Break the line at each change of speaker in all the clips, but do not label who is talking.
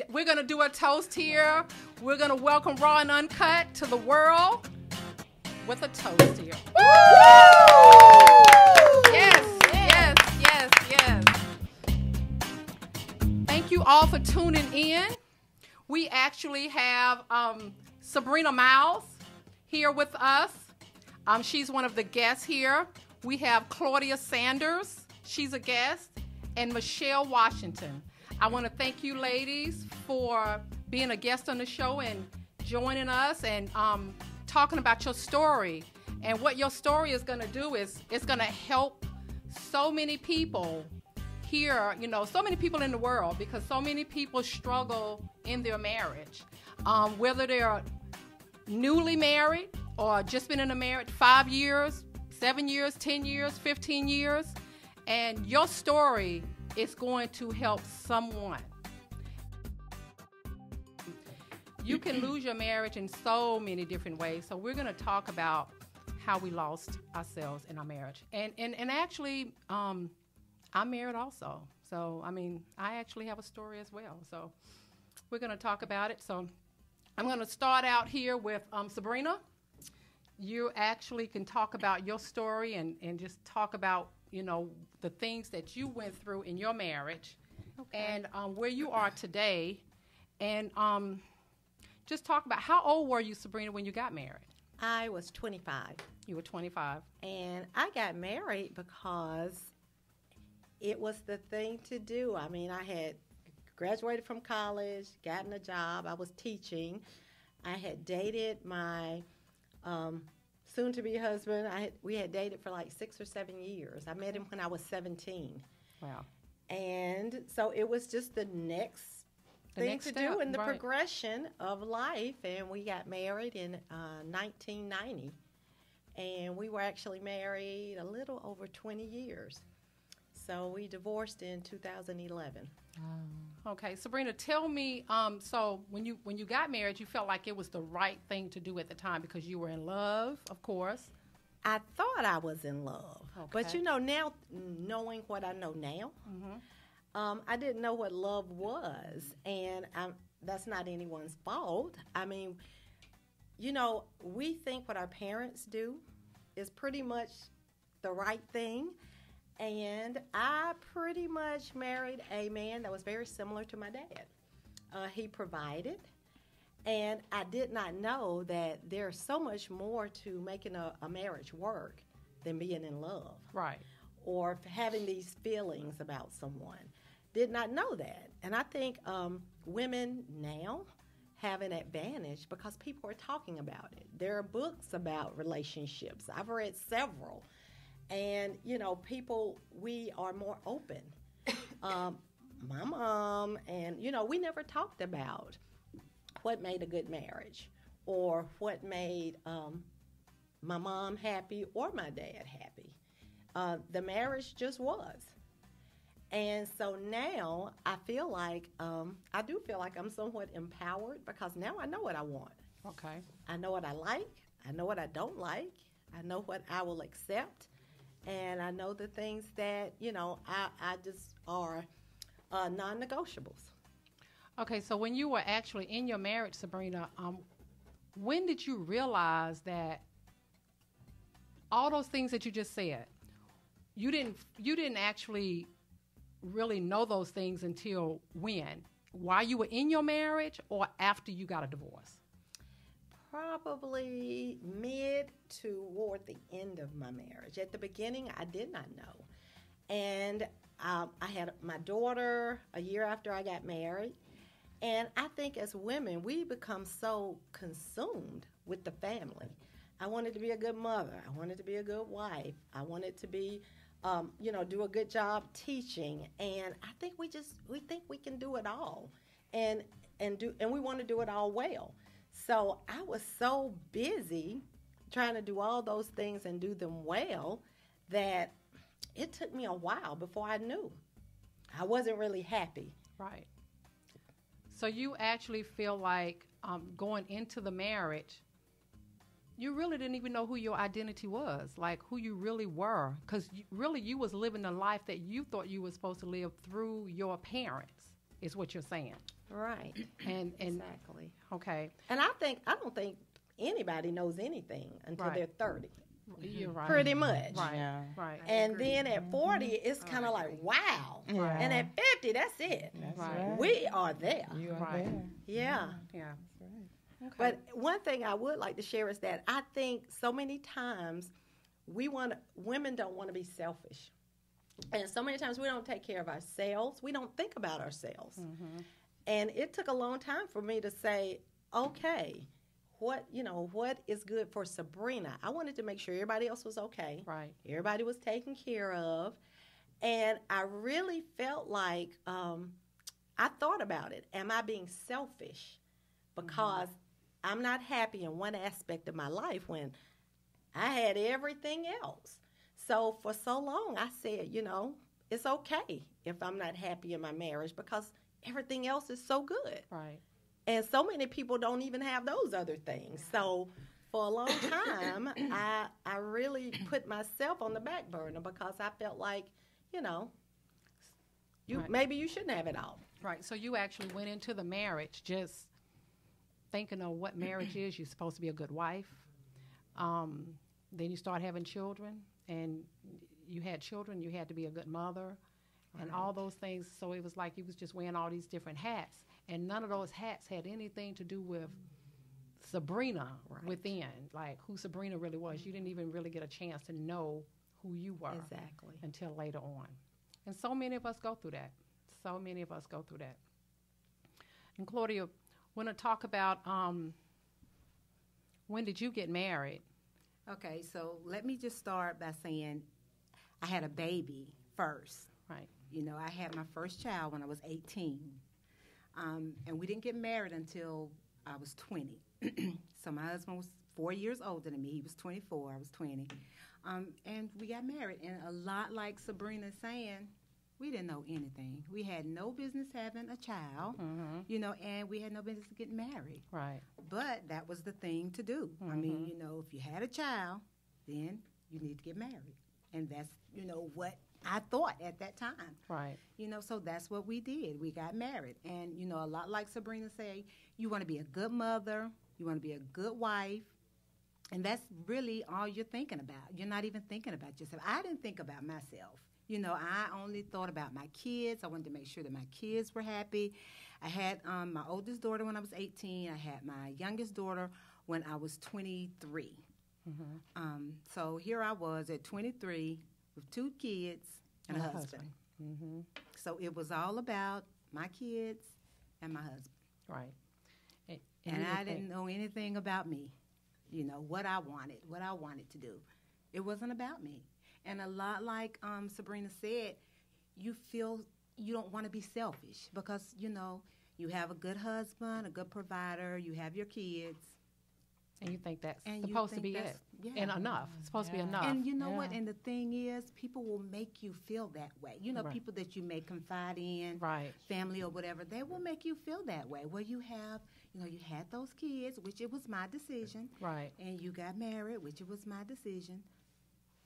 we're going to do a toast here. We're going to welcome Raw and Uncut to the world with a toast here. Woo! Yes, yes, yes, yes. Thank you all for tuning in. We actually have Sabrina Miles here with us. She's one of the guests here. We have Claudia Sanders. She's a guest. And Michelle Washington. I want to thank you ladies for being a guest on the show and joining us and talking about your story. And what your story is going to do is it's going to help so many people here, you know, so many people in the world, because so many people struggle in their marriage. Whether they're newly married or just been in a marriage 5 years, 7 years, 10 years, 15 years. And your story is going to help someone. You can lose your marriage in so many different ways. So we're going to talk about how we lost ourselves in our marriage. And actually, I'm married also. So, I mean, I actually have a story as well. So we're going to talk about it. So I'm going to start out here with Sabrina. You actually can talk about your story and just talk about, you know, the things that you went through in your marriage, okay, and where you are today. And just talk about, how old were you, Sabrina, when you got married?
I was 25.
You were 25.
And I got married because it was the thing to do. I mean, I had graduated from college, gotten a job. I was teaching. I had dated my soon-to-be husband. We had dated for like 6 or 7 years. I met him when I was 17.
Wow.
And so it was just the next thing to do in the progression of life. And we got married in 1990. And we were actually married a little over 20 years. So we divorced in 2011.
Okay, Sabrina, tell me, so when you got married, you felt like it was the right thing to do at the time because you were in love, of course.
I thought I was in love.
Okay.
But, you know, now, knowing what I know now, I didn't know what love was. And that's not anyone's fault. I mean, you know, we think what our parents do is pretty much the right thing. And I pretty much married a man that was very similar to my dad. He provided, and I did not know that there's so much more to making a marriage work than being in love.
Right.
Or having these feelings about someone. Did not know that. And I think women now have an advantage because people are talking about it. There are books about relationships. I've read several. And, you know, people, we are more open. My mom and, you know, we never talked about what made a good marriage or what made my mom happy or my dad happy. The marriage just was. And so now I feel like, I do feel like I'm somewhat empowered because now I know what I want.
Okay.
I know what I like. I know what I don't like. I know what I will accept. And I know the things that, you know, I just are non-negotiables.
Okay, so when you were actually in your marriage, Sabrina, when did you realize that all those things that you just said, you didn't actually really know those things until when? While you were in your marriage or after you got a divorce?
Probably mid toward the end of my marriage. At the beginning, I did not know. And I had my daughter a year after I got married. And I think as women, we become so consumed with the family. I wanted to be a good mother. I wanted to be a good wife. I wanted to be, you know, do a good job teaching. And I think we think we can do it all. And we want to do it all well. So I was so busy trying to do all those things and do them well that it took me a while before I knew. I wasn't really happy.
Right. So you actually feel like going into the marriage, you really didn't even know who your identity was, like who you really were, because really you was living the life that you thought you were supposed to live through your parents, is what you're saying.
Right.
And
Exactly.
okay,
And I don't think anybody knows anything until
Right.
they're 30.
you're right.
Pretty much.
Right.
Yeah.
Right.
And then at 40, it's kind of like, wow.
Yeah.
And at 50, that's it.
That's
Right.
right.
We are there.
You are
Right.
there.
Yeah.
Yeah.
That's right.
Okay.
But one thing I would like to share is that I think so many times women don't want to be selfish. And so many times we don't take care of ourselves. We don't think about ourselves.
Mm-hmm.
And it took a long time for me to say, okay, what is good for Sabrina? I wanted to make sure everybody else was okay.
Right.
Everybody was taken care of. And I really felt like I thought about it. Am I being selfish? Because I'm not happy in one aspect of my life when I had everything else. So for so long, I said, it's okay if I'm not happy in my marriage because everything else is so good.
Right.
And so many people don't even have those other things. So for a long time, I really put myself on the back burner because I felt like,
Right.
maybe you shouldn't have it all.
Right. So you actually went into the marriage just thinking of what marriage is. You're supposed to be a good wife. Then you start having children, and you had children. You had to be a good mother, and all those things. So it was like you was just wearing all these different hats, and none of those hats had anything to do with Sabrina within, like who Sabrina really was. You didn't even really get a chance to know who you were
Exactly.
until later on. And so many of us go through that. So many of us go through that. And Claudia, want to talk about when did you get married?
Okay, so let me just start by saying I had a baby first.
Right.
I had my first child when I was 18. And we didn't get married until I was 20. So my husband was 4 years older than me. He was 24. I was 20. And we got married. And a lot like Sabrina saying, we didn't know anything. We had no business having a child, and we had no business getting married.
Right.
But that was the thing to do. I mean, if you had a child, then you need to get married. And that's, what I thought at that time.
Right.
So that's what we did. We got married. And, a lot like Sabrina said, you want to be a good mother, you want to be a good wife, and that's really all you're thinking about. You're not even thinking about yourself. I didn't think about myself. I only thought about my kids. I wanted to make sure that my kids were happy. I had my oldest daughter when I was 18. I had my youngest daughter when I was 23. So here I was at 23 with 2 kids and a husband. So it was all about my kids and my husband.
Right.
And I didn't know anything about me, what I wanted to do. It wasn't about me. And a lot like Sabrina said, you feel you don't want to be selfish because, you have a good husband, a good provider, you have your kids.
And you think that's
And you
supposed to
think
be
that's-
it.
yeah.
And enough. It's supposed to be enough.
And you know what?
Yeah.
And the thing is, people will make you feel that way.
Right.
People that you may confide in,
Right.
family or whatever, they will make you feel that way. Well, you have, you had those kids, which it was my decision.
Right.
And you got married, which it was my decision.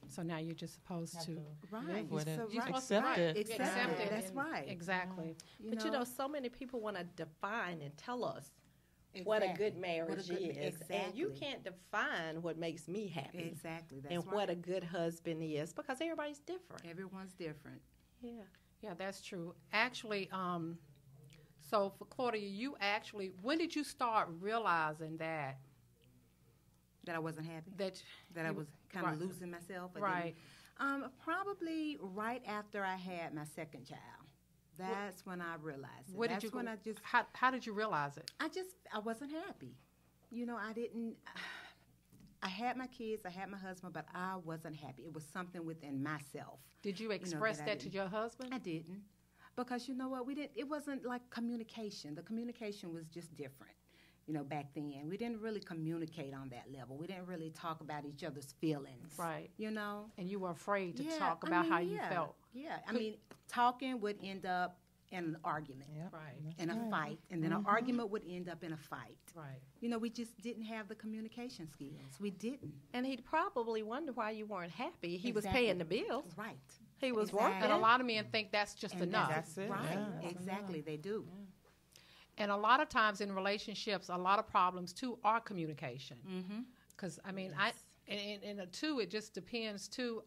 So now you're just supposed to
Right.
Live with it.
So,
You're
right.
supposed to
Accept it.
Accept
Accept
it.
it.
That's
And-
right.
Exactly.
But so many people want to define and tell us what a
Exactly.
good marriage is.
Exactly.
And you can't define what makes me happy
Exactly. That's
and
right.
what a good husband is because everybody's different.
Everyone's different.
Yeah.
Yeah, that's true. Actually, so for Claudia, when did you start realizing that
That I wasn't happy. That I
you-
was kind of
right.
losing myself. I
Right.
didn't- Probably right after I had my second child. That's when I realized it.
Where
That's
did you
when
go?
I just
How did you realize it?
I wasn't happy. I didn't. I had my kids, I had my husband, but I wasn't happy. It was something within myself.
Did you express
that I
that to
didn't.
your husband?
I didn't, because you know what? We didn't. It wasn't like communication. The communication was just different. Back then we didn't really communicate on that level. We didn't really talk about each other's feelings.
Right.
And
you were afraid to
Yeah,
talk
I
about
mean,
how you
yeah,
felt.
Yeah, I mean, talking would end up in an argument,
Yep.
Right.
in a fight, and then an argument would end up in a fight.
Right.
We just didn't have the communication skills. We didn't.
And he'd probably wonder why you weren't happy. He was
Exactly.
paying the bills.
Right.
He was
Exactly.
working.
And a lot of men think that's just
And
enough.
That's it.
Right.
Yeah.
Exactly. They do.
And a lot of times in relationships, a lot of problems too are communication. Because I mean,
Yes.
and too, it just depends too.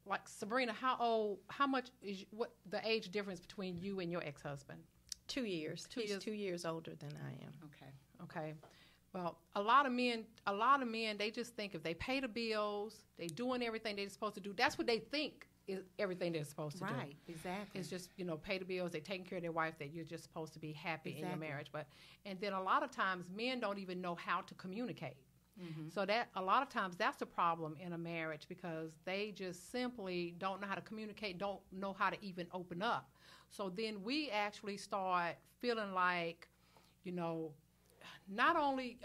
Like Sabrina, how much is what the age difference between you and your ex-husband?
2 years.
Two
He's
years.
2 years older than I am.
Okay.
Okay. Well, a lot of men, they just think if they pay the bills, they doing everything they're supposed to do. That's what they think is everything they're supposed to do.
Right. Exactly.
It's just, pay the bills, they're taking care of their wife, that you're just supposed to be happy in your
Exactly.
marriage. And then a lot of times men don't even know how to communicate. So that a lot of times that's a problem in a marriage, because they just simply don't know how to communicate, don't know how to even open up. So then we actually start feeling like, not only,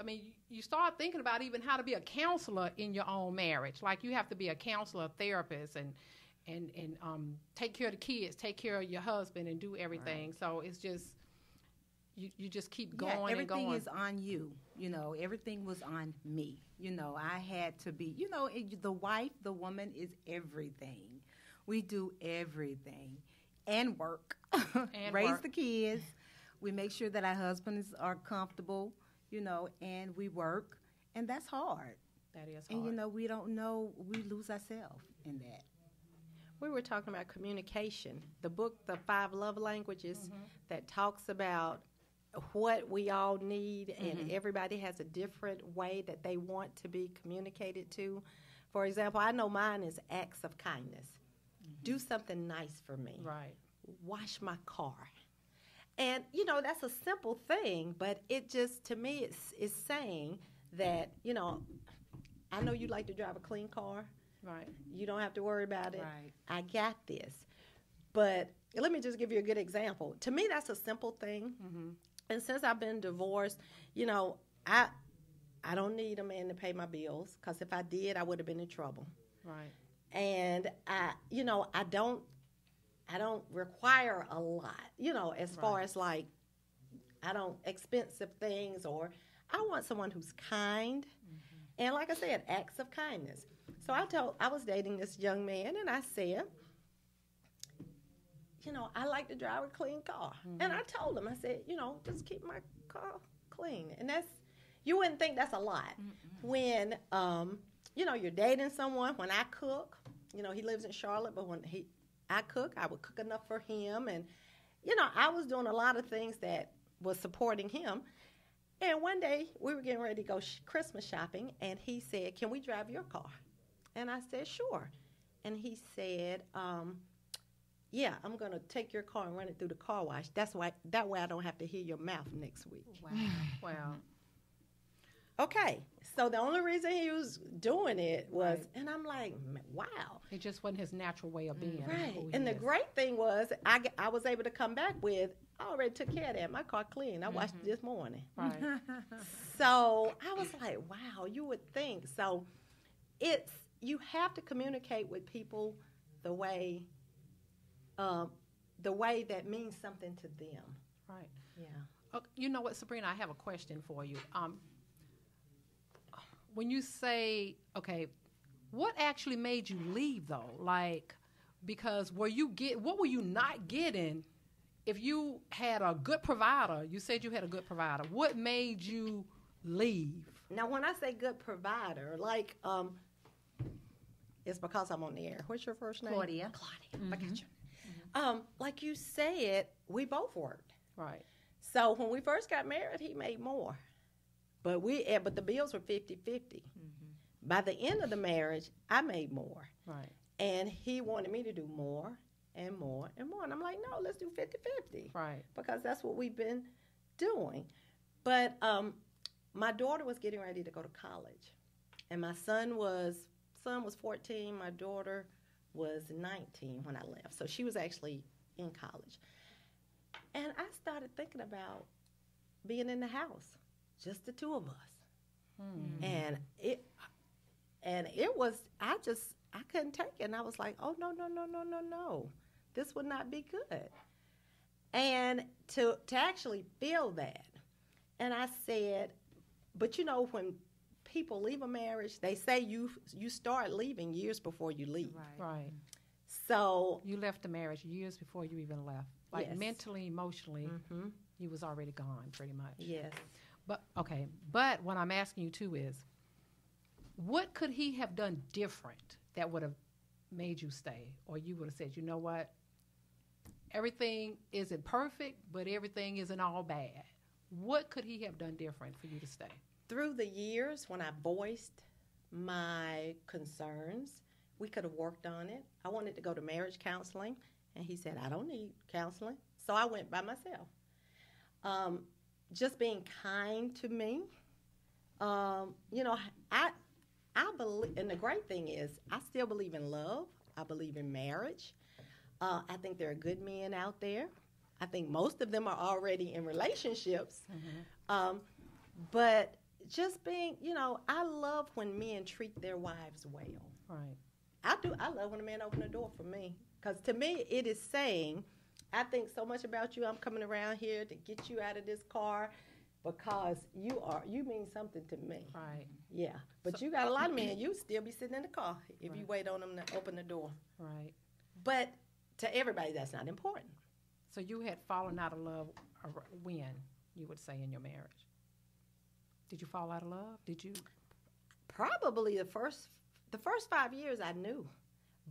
you start thinking about even how to be a counselor in your own marriage. Like you have to be a counselor, a therapist, and take care of the kids, take care of your husband, and do everything. Right. So it's just, you just keep going and going.
Everything is on you. Everything was on me. I had to be, the wife, the woman is everything. We do everything and work,
And
raise
work.
the kids. We make sure that our husbands are comfortable, and we work, and that's hard.
That is hard.
And, we don't know, we lose ourselves in that.
We were talking about communication. The book, The 5 Love Languages, that talks about what we all need, and everybody has a different way that they want to be communicated to. For example, I know mine is acts of kindness. Do something nice for me.
Right.
Wash my car. And, that's a simple thing, but it just, to me, it's saying that, I know you like to drive a clean car.
Right.
You don't have to worry about it.
Right.
I got this. But let me just give you a good example. To me, that's a simple thing. And since I've been divorced, I don't need a man to pay my bills, because if I did, I would have been in trouble.
Right.
And I don't require a lot, as far as like, I don't expensive things, or I want someone who's kind. And like I said, acts of kindness. So I was dating this young man, and I said, I like to drive a clean car. And I told him, I said, just keep my car clean. And you wouldn't think that's a lot. When, you're dating someone, when I cook, he lives in Charlotte, but when I cook, I would cook enough for him. And, I was doing a lot of things that was supporting him. And one day, we were getting ready to go Christmas shopping, and he said, can we drive your car? And I said, sure. And he said, yeah, I'm going to take your car and run it through the car wash. That way I don't have to hear your mouth next week.
Wow.
Okay. So the only reason he was doing it was, and I'm like, wow.
It just wasn't his natural way of being.
Right. And the great thing was, I was able to come back with, I already took care of that. My car clean. I washed it this morning.
Right.
So I was like, wow, you would think. So you have to communicate with people the way that means something to them.
Right.
Yeah.
You know what, Sabrina, I have a question for you. When you say, okay, what actually made you leave, though? Like, because what were you not getting if you had a good provider? You said you had a good provider. What made you leave?
Now, when I say good provider, like, it's because I'm on the air. What's your first name?
Claudia.
Claudia. I got you. Like you said, we both worked.
Right.
So when we first got married, he made more. But the bills were 50-50. By the end of the marriage, I made more.
Right.
And he wanted me to do more and more and more. And I'm like, no, let's do 50-50.
Right.
Because that's what we've been doing. But my daughter was getting ready to go to college. And my son was 14. My daughter was 19 when I left. So she was actually in college. And I started thinking about being in the house, just the two of us. And it was, I couldn't take it. And I was like, oh, no. This would not be good. And to actually feel that. And I said, but when people leave a marriage, they say you start leaving years before you leave.
Right.
So
you left the marriage years before you even left, like
yes.
mentally, emotionally. You was already gone, pretty much.
Yes.
But okay. But what I'm asking you too is, what could he have done different that would have made you stay, or you would have said, you know what, everything isn't perfect, but everything isn't all bad. What could he have done different for you to stay?
Through the years, when I voiced my concerns, we could have worked on it. I wanted to go to marriage counseling, and he said, I don't need counseling. So I went by myself. Just being kind to me. You know, I believe, and the great thing is, I still believe in love. I believe in marriage. I think there are good men out there. I think most of them are already in relationships. Mm-hmm. But just being, you know, I love when men treat their wives well.
Right.
I do. I love when a man opens the door for me. Because to me, it is saying, I think so much about you. I'm coming around here to get you out of this car because you mean something to me.
Right.
Yeah. But you got a lot of men, you still be sitting in the car if you wait on them to open the door.
Right.
But to everybody, that's not important.
So you had fallen out of love when, you would say, in your marriage? Did you fall out of love? Did you?
Probably the first 5 years I knew.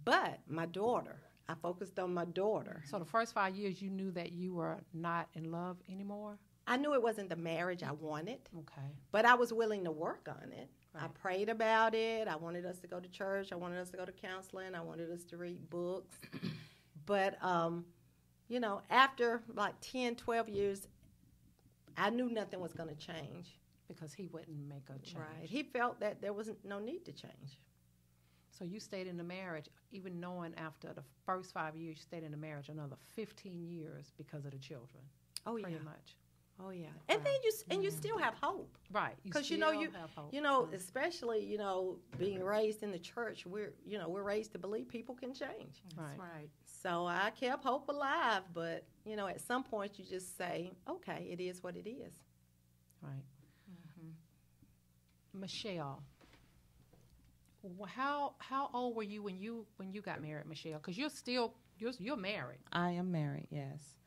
But my daughter, I focused on my daughter.
So the first 5 years you knew that you were not in love anymore?
I knew it wasn't the marriage I wanted.
Okay.
But I was willing to work on it.
Right.
I prayed about it. I wanted us to go to church. I wanted us to go to counseling. I wanted us to read books. But, you know, after like 10, 12 years, I knew nothing was going to change.
Because he wouldn't make a change.
Right. He felt that there was no need to change.
So you stayed in the marriage, even knowing after the first 5 years, you stayed in the marriage another 15 years because of the children.
Oh,
pretty
yeah.
much.
Oh, yeah. And then you still have hope.
Right.
Because
have hope.
especially, being raised in the church, we're raised to believe people can change.
Right.
Right.
So I kept hope alive, but, at some point you just say, okay, it is what it is.
Right. Mm-hmm. Michelle, how old were you when you got married, Michelle? Because you're married.
I am married, yes.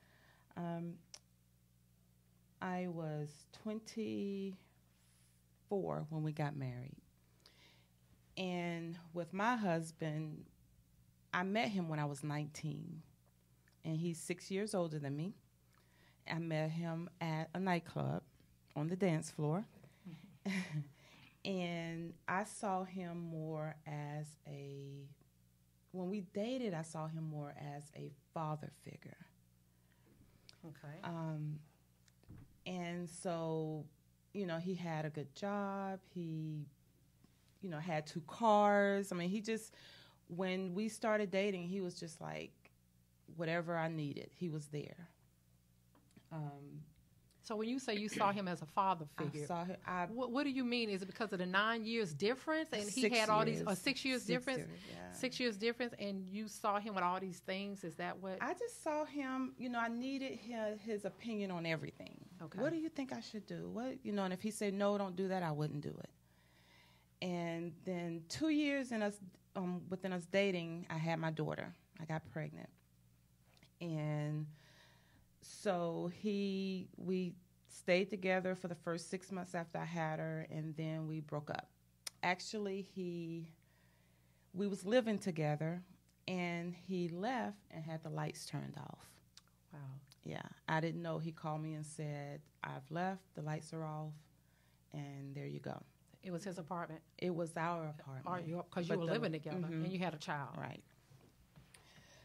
I was 24 when we got married. And with my husband, I met him when I was 19. And he's 6 years older than me. I met him at a nightclub on the dance floor. Mm-hmm. And I saw him more as when we dated, I saw him more as a father figure.
Okay.
And so, he had a good job. He, had 2 cars. I mean, when we started dating, he was just like, whatever I needed, he was there.
So when you say you saw him as a father figure,
I saw him.
What do you mean? Is it because of the 9 years difference, and he
6
had all
years.
these 6 years difference?
Yeah.
6 years difference, and you saw him with all these things. Is that what?
I just saw him. I needed his opinion on everything.
Okay.
What do you think I should do? And if he said no, don't do that, I wouldn't do it. And then 2 years within us dating, I had my daughter. I got pregnant, and so we stayed together for the first 6 months after I had her, and then we broke up. Actually, we was living together, and he left and had the lights turned off.
Wow.
Yeah, I didn't know. He called me and said, I've left, the lights are off, and there you go.
It was his apartment?
It was our apartment.
Because you were living together, and you had a child.
Right.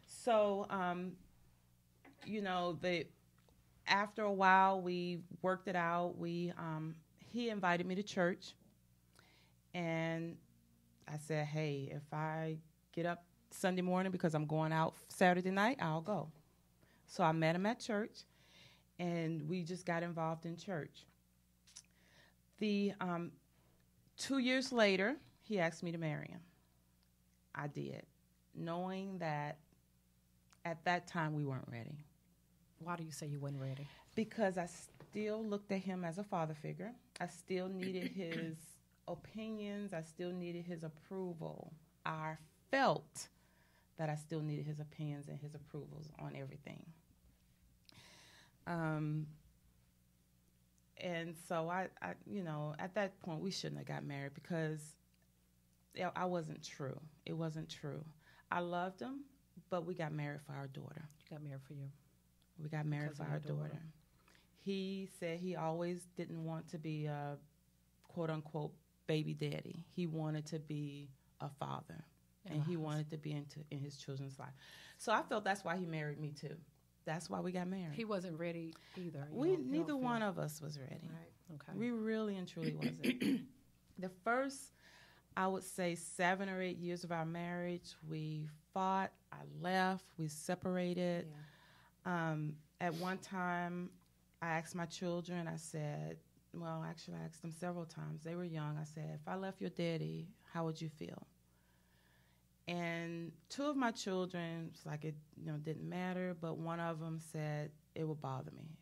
So, after a while, we worked it out. He invited me to church, and I said, hey, if I get up Sunday morning because I'm going out Saturday night, I'll go. So I met him at church, and we just got involved in church. 2 years later, he asked me to marry him. I did, knowing that at that time we weren't ready.
Why do you say you weren't ready?
Because I still looked at him as a father figure. I still needed his opinions. I still needed his approval. I felt that I still needed his opinions and his approvals on everything. And so I, you know, at that point we shouldn't have got married because I wasn't true. It wasn't true. I loved him, but we got married for our daughter.
You got married for you.
We got married
Because
for
of
our
your daughter.
daughter. He said he always didn't want to be a quote unquote baby daddy. He wanted to be a father, and he wanted to be in his children's life. So I felt that's why he married me too. That's why we got married.
He wasn't ready either.
Neither one of us was ready.
Right. Okay.
We really and truly wasn't. The first, I would say, 7 or 8 years of our marriage, we fought. I left. We separated.
Yeah.
At one time, I asked my children, I said, well, actually, I asked them several times. They were young. I said, if I left your daddy, how would you feel? And 2 of my children, it's like it didn't matter, but one of them said it would bother me.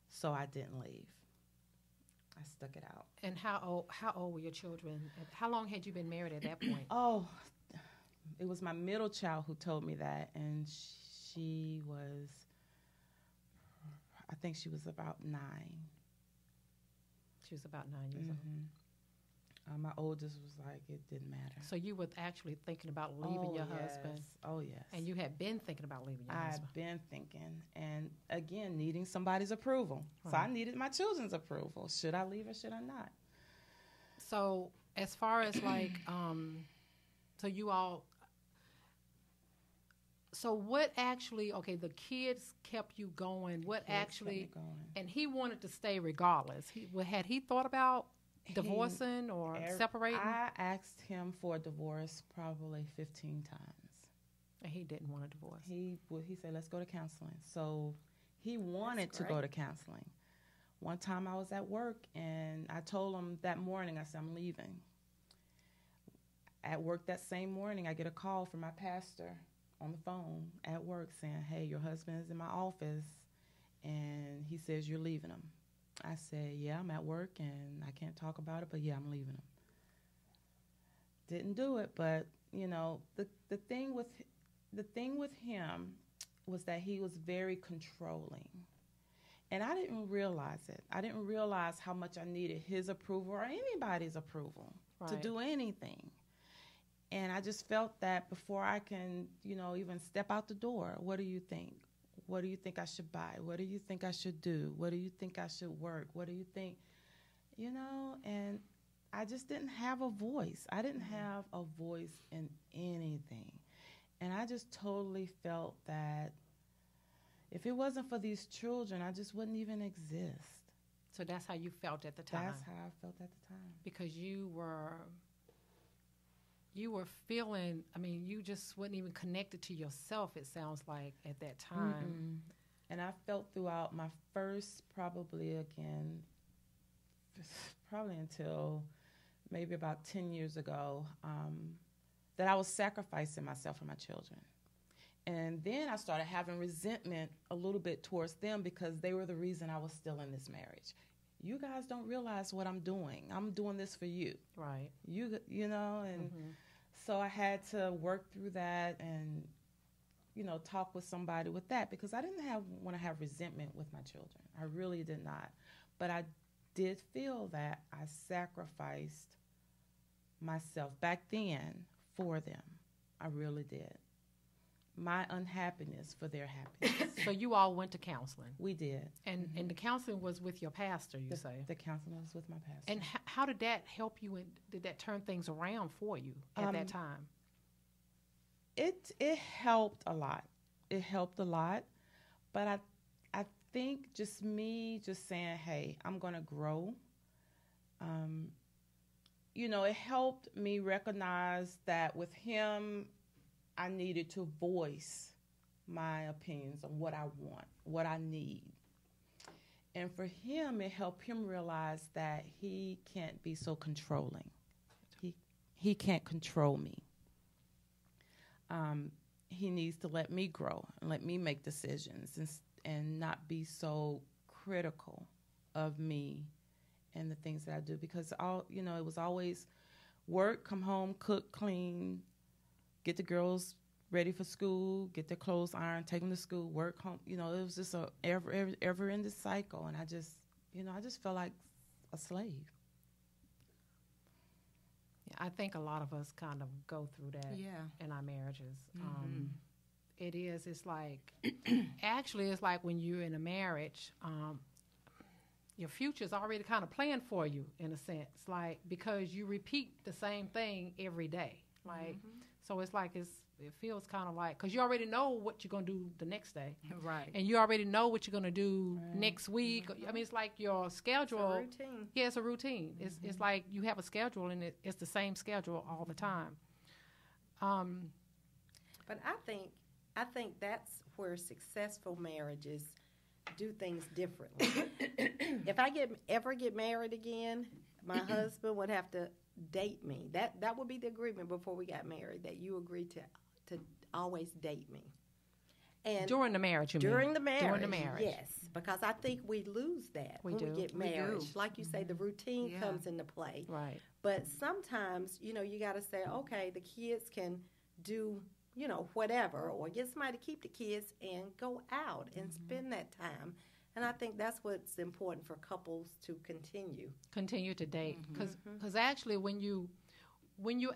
So I didn't leave. I stuck it out.
And how old were your children? How long had you been married at that point?
Oh, it was my middle child who told me that, and she was, I think she was about 9.
She was about 9 years old.
My oldest was like, it didn't matter.
So you were actually thinking about leaving your husband.
Oh, yes.
And you had been thinking about leaving your husband.
I've been thinking, and again, needing somebody's approval.
Right.
So I needed my children's approval. Should I leave or should I not?
So as far as like, so you all, so what actually, okay, the kids kept you going. What
Kids
actually,
kept me going.
and he wanted to stay regardless. Had he thought about divorcing or separating?
I asked him for a divorce probably 15 times.
And he didn't want a divorce.
He said, let's go to counseling. So he wanted to go to counseling. One time I was at work, and I told him that morning, I said, I'm leaving. At work that same morning, I get a call from my pastor on the phone at work saying, hey, your husband is in my office, and he says you're leaving him. I said, yeah, I'm at work, and I can't talk about it, but yeah, I'm leaving him. Didn't do it, but, you know, the thing with him was that he was very controlling. And I didn't realize it. I didn't realize how much I needed his approval or anybody's approval to do anything. And I just felt that before I can, even step out the door, what do you think? What do you think I should buy? What do you think I should do? What do you think I should work? What do you think? And I just didn't have a voice. I didn't have a voice in anything. And I just totally felt that if it wasn't for these children, I just wouldn't even exist.
So that's how you felt at the time?
That's how I felt at the time.
Because you were feeling, you just wasn't even connected to yourself, it sounds like, at that time.
Mm-mm. And I felt throughout my first, probably until maybe about 10 years ago, that I was sacrificing myself for my children. And then I started having resentment a little bit towards them because they were the reason I was still in this marriage. You guys don't realize what I'm doing. I'm doing this for you.
Right.
So I had to work through that and, talk with somebody with that because I didn't want to have resentment with my children. I really did not. But I did feel that I sacrificed myself back then for them. I really did. My unhappiness for their happiness.
So you all went to counseling?
We did.
And the counseling was with your pastor, you say?
The counseling was with my pastor.
And how did that help you, and did that turn things around for you at that time?
It helped a lot. It helped a lot. But I think just saying, hey, I'm going to grow. It helped me recognize that with him, I needed to voice my opinions on what I want, what I need. And for him, it helped him realize that he can't be so controlling. He can't control me. He needs to let me grow and let me make decisions and not be so critical of me and the things that I do. Because it was always work, come home, cook, clean, get the girls ready for school, get their clothes ironed, take them to school, work home. It was just a ever in this cycle, and I just I just felt like a slave.
I think a lot of us kind of go through that in our marriages. It's like, actually, it's like when you're in a marriage, your future's already kind of planned for you in a sense, like, because you repeat the same thing every day. Like, so it's like, it feels kind of like, because you already know what you're going to do the next day.
Right.
And you already know what you're going to do next week. I mean, it's like your schedule.
It's a routine.
Yeah, it's a routine. It's like you have a schedule, and it's the same schedule all the time.
But I think that's where successful marriages do things differently. If I ever get married again, my husband would have to date me. That would be the agreement before we got married, that you agreed to always date me. And
during the marriage,
during the marriage,
yes,
because I think we lose that when we get married. Like you say, the routine comes into play.
Right.
But sometimes, you got to say, okay, the kids can do, whatever, or get somebody to keep the kids and go out and spend that time. And I think that's what's important for couples to continue
to date, because actually when you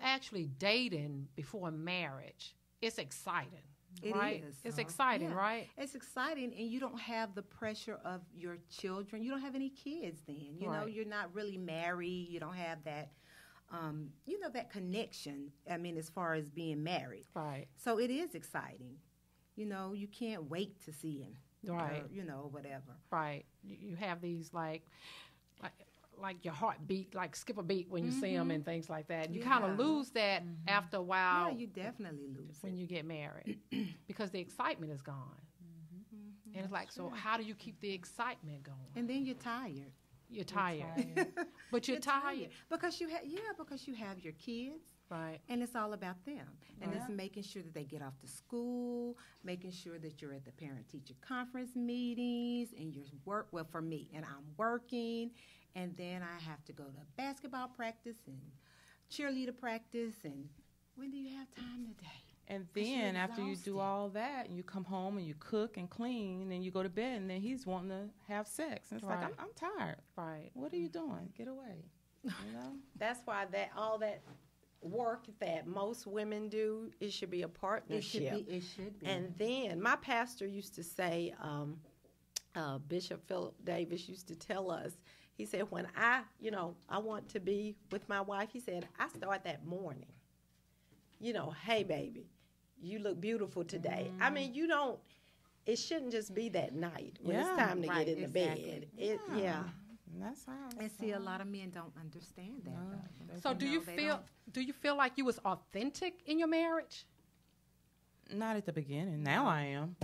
actually dating before marriage, it's exciting. Right?
It is.
It's exciting, right?
It's exciting, and you don't have the pressure of your children. You don't have any kids then. You know, you're not really married. You don't have that, that connection, I mean, as far as being married.
Right.
So it is exciting. You can't wait to see him.
Right.
Or, whatever.
Right. You have these, like your heartbeat, like skip a beat when you see them and things like that. You kind of lose that after a while.
Yeah, you definitely lose
when you get married because the excitement is gone. And it's like, so how do you keep the excitement going?
And then you're tired.
You're tired. But you're tired.
Because you have your kids.
Right.
And it's all about them. And it's making sure that they get off to school, making sure that you're at the parent-teacher conference meetings, and you're for me, and I'm working, and then I have to go to basketball practice and cheerleader practice, and when do you have time today?
And then after you do all that, and you come home and you cook and clean, and then you go to bed, and then he's wanting to have sex. And it's like, I'm tired.
Right.
What are you doing? Get away.
That's why all that work that most women do, it should be a partnership.
It should be.
And then my pastor used to say, Bishop Philip Davis used to tell us, he said, when I want to be with my wife, he said, I start that morning. Hey, baby, you look beautiful today. I mean, it shouldn't just be that night when it's time to get in the bed.
That's how.
And see, a lot of men don't understand that.
So do you feel like you was authentic in your marriage?
Not at the beginning. Now I am.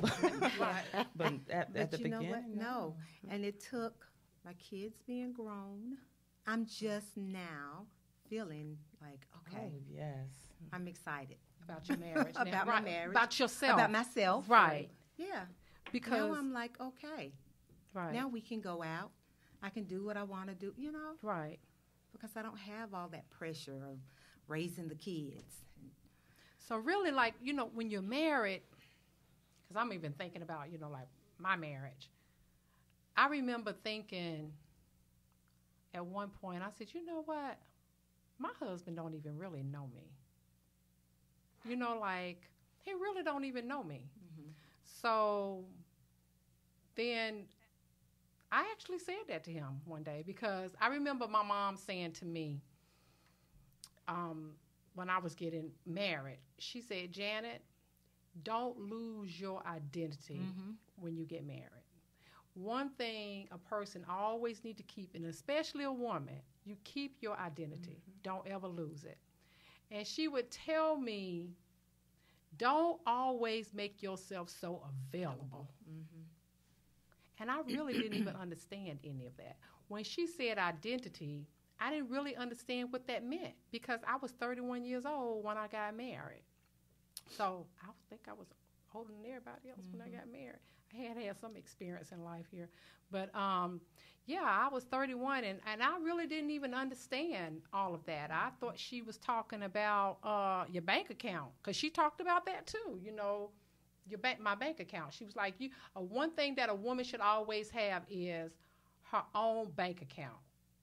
But at the beginning,
know what? No. And it took my kids being grown. I'm just now feeling like, okay,
yes,
I'm excited
about your marriage,
about my marriage,
about yourself,
about myself,
right?
Yeah,
because
now I'm like, okay,
right.
Now we can go out. I can do what I want to do,
right?
Because I don't have all that pressure of raising the kids.
So really, like, when you're married, because I'm even thinking about, like my marriage. I remember thinking at one point, I said, you know what? My husband don't even really know me. Like, he really don't even know me. Mm-hmm. So then I actually said that to him one day, because I remember my mom saying to me, when I was getting married, she said, Janet, don't lose your identity when you get married. One thing a person always need to keep, and especially a woman, you keep your identity. Don't ever lose it. And she would tell me, don't always make yourself so available. And I really didn't even understand any of that. When she said identity, I didn't really understand what that meant, because I was 31 years old when I got married. So I think I was older than everybody else when I got married. I had some experience in life here. But, I was 31, and I really didn't even understand all of that. I thought she was talking about your bank account, because she talked about that too, my bank account. She was like, one thing that a woman should always have is her own bank account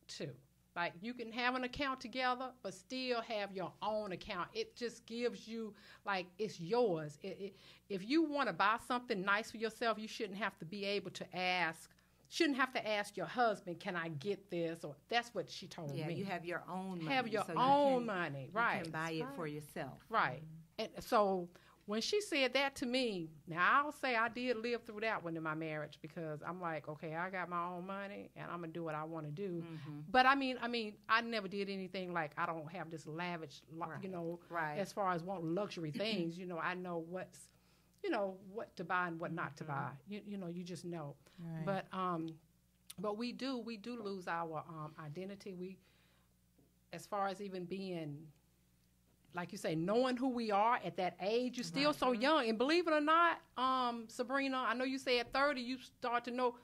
too. Like you can have an account together, but still have your own account. It just gives you like it's yours. If you want to buy something nice for yourself, you shouldn't have to be able to ask. Shouldn't have to ask your husband, "Can I get this?" Or that's what she told me.
Yeah, you have your own money.
Have your
so
own money, right?
You can buy it for yourself.
Right. And so when she said that to me, now I'll say I did live through that one in my marriage because I'm like, okay, I got my own money and I'm gonna do what I want to do. But I mean, I never did anything like I don't have this lavish, as far as wanting luxury things. I know what to buy and what not to buy. You just know.
Right.
But we do lose our identity. We, as far as even being, like you say, knowing who we are at that age, you're still so young. And believe it or not, Sabrina, I know you say at 30 you start to know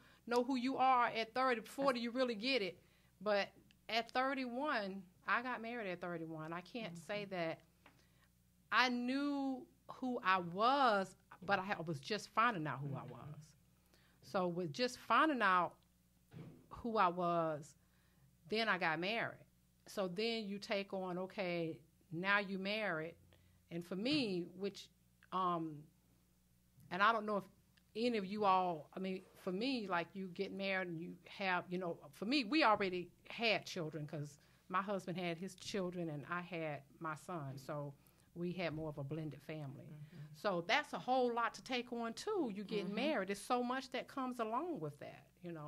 who you are. At 30, 40 you really get it. But at 31, I got married at 31. I can't say that I knew who I was, but I was just finding out who I was. So with just finding out who I was, then I got married. So then you take on, okay, now you married. And for me, and I don't know if any of you all, for me, like you get married and you have, for me, we already had children because my husband had his children and I had my son. So we had more of a blended family. So that's a whole lot to take on, too. You getting married. There's so much that comes along with that,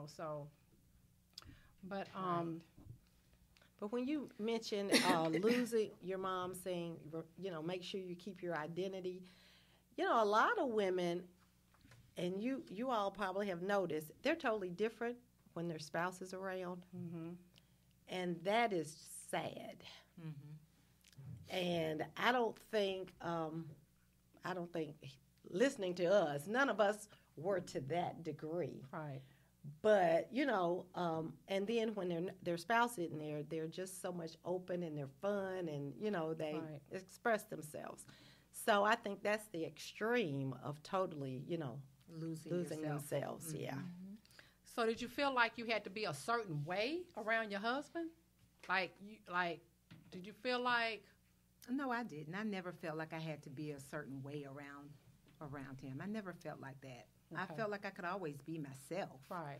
so. But,
But when you mention losing your mom, saying, make sure you keep your identity, a lot of women, and you all probably have noticed, they're totally different when their spouse is around. And that is sad. And I don't think listening to us, none of us were to that degree.
Right.
But, and then when their spouse isn't there, they're just so much open and they're fun and, they express themselves. So I think that's the extreme of totally, losing themselves. Yeah.
So did you feel like you had to be a certain way around your husband? Did you feel like?
No, I didn't. I never felt like I had to be a certain way around him. I never felt like that.
Okay.
I felt like I could always be myself.
Right.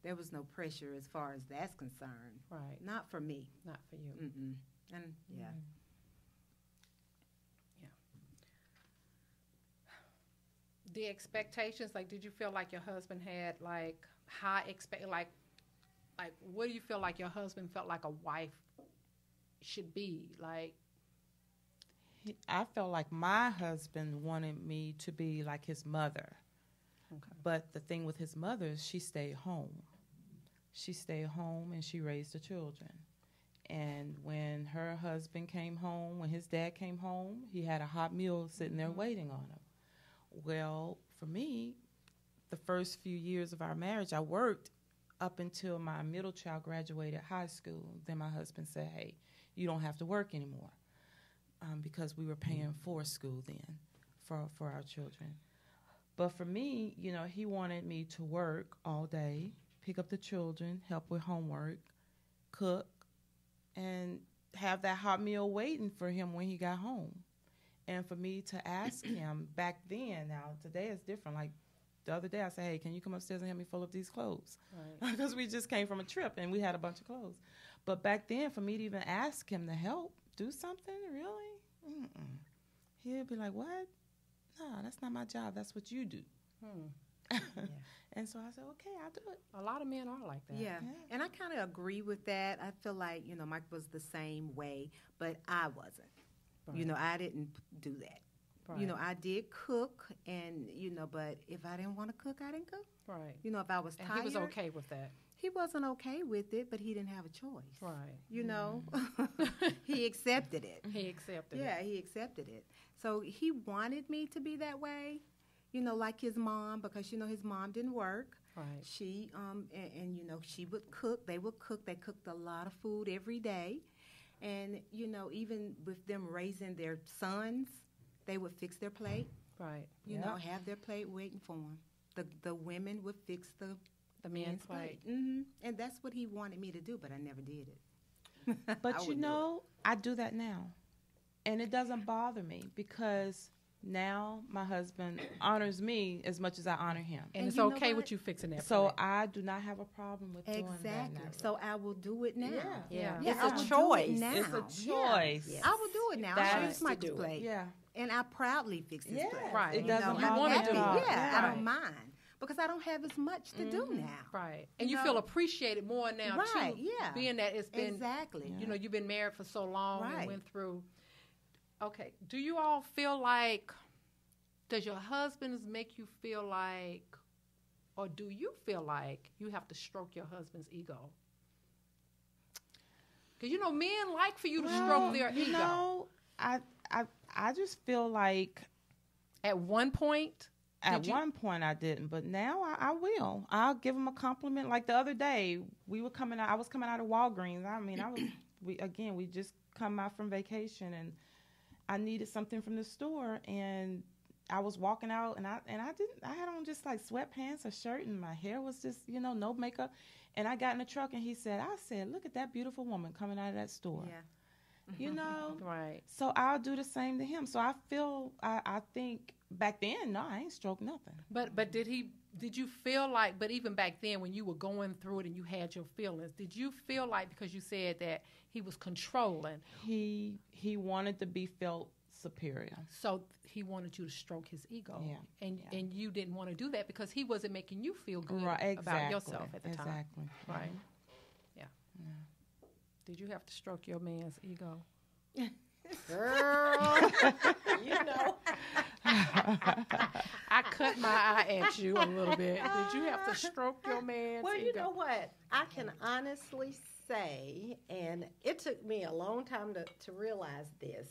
There was no pressure as far as that's concerned.
Right.
Not for me.
Not for you.
Mm-mm. And yeah.
Yeah. The expectations, did you feel like your husband had high what do you feel like your husband felt like a wife should be?
I felt like my husband wanted me to be like his mother.
Okay.
But the thing with his mother is she stayed home. She stayed home and she raised the children. And when her husband came home, when his dad came home, he had a hot meal sitting there waiting on him. Well, for me, the first few years of our marriage, I worked up until my middle child graduated high school. Then my husband said, hey, you don't have to work anymore. Because we were paying for school then for our children. But for me, he wanted me to work all day, pick up the children, help with homework, cook, and have that hot meal waiting for him when he got home. And for me to ask him back then, now today is different. Like the other day I said, hey, can you come upstairs and help me fold up these clothes?
Right.
Because we just came from a trip and we had a bunch of clothes. But back then, for me to even ask him to help do something, really? Mm-mm. He'd be like, what? No, that's not my job. That's what you do.
Yeah.
And so I said, okay, I'll do it.
A lot of men are like that.
Yeah. And I kind of agree with that. I feel like, Mike was the same way, but I wasn't.
Right.
I didn't do that.
Right.
I did cook, and, but if I didn't want to cook, I didn't cook.
Right.
If I was
And
tired.
he was okay with that.
He wasn't okay with it, but he didn't have a choice.
Right.
He accepted it.
He accepted it.
Yeah, he accepted it. So he wanted me to be that way, like his mom, because, his mom didn't work.
Right.
She, and she would cook. They would cook. They cooked a lot of food every day. And, even with them raising their sons, they would fix their plate.
Right.
Have their plate waiting for them. The women would fix the
The men's plate.
And that's what he wanted me to do, but I never did it.
But you know, I do that now. And it doesn't bother me because now my husband honors me as much as I honor him.
And it's
you know
okay
what?
with you fixing that
So
plate.
I do not have a problem with doing that
Exactly.
now.
So I will do it now.
Yeah.
It's
I
a
will do it
choice.
now.
It's a choice.
Yeah.
I will do it now.
That
I
is
fix
to
Michael's
do it.
plate.
Yeah.
And I proudly fix his plate.
Right.
It
You
doesn't
know,
I'm
you wanna
happy.
do it.
Yeah, I
Right.
don't mind because I don't have as much to do now.
Right. And
You
you
know?
feel appreciated more now,
Right,
too.
yeah.
Being that it's been,
Exactly.
you know, you've been married for so long and
Right.
went through. Okay. Do you all feel like, does your husbands make you feel like, or do you feel like you have to stroke your husband's ego? Because, you know, men like for you to stroke their
you
ego.
know, I just feel like
At one point,
at one point I didn't, but now I will. I'll give him a compliment. Like the other day, I was coming out of Walgreens. I mean, we just come out from vacation, and I needed something from the store, and I was walking out, and I had on just like sweatpants, a shirt, and my hair was just, you know, no makeup. And I got in the truck, and I said, look at that beautiful woman coming out of that store.
Yeah.
You know?
right.
So I'll do the same to him. So I think back then, no, I ain't stroked nothing.
But did you feel like, but even back then when you were going through it and you had your feelings, did you feel like, because you said that he was controlling,
He wanted to be felt superior.
so he wanted you to stroke his ego?
Yeah.
And you didn't want to do that because he wasn't making you feel good
Right,
about yourself at the time.
Exactly.
Right. Yeah. Did you have to stroke your man's ego?
Girl, you know.
I cut my eye at you a little bit. Did you have to stroke your man's
Well,
ego?
you know what? I can honestly say, and it took me a long time to realize this,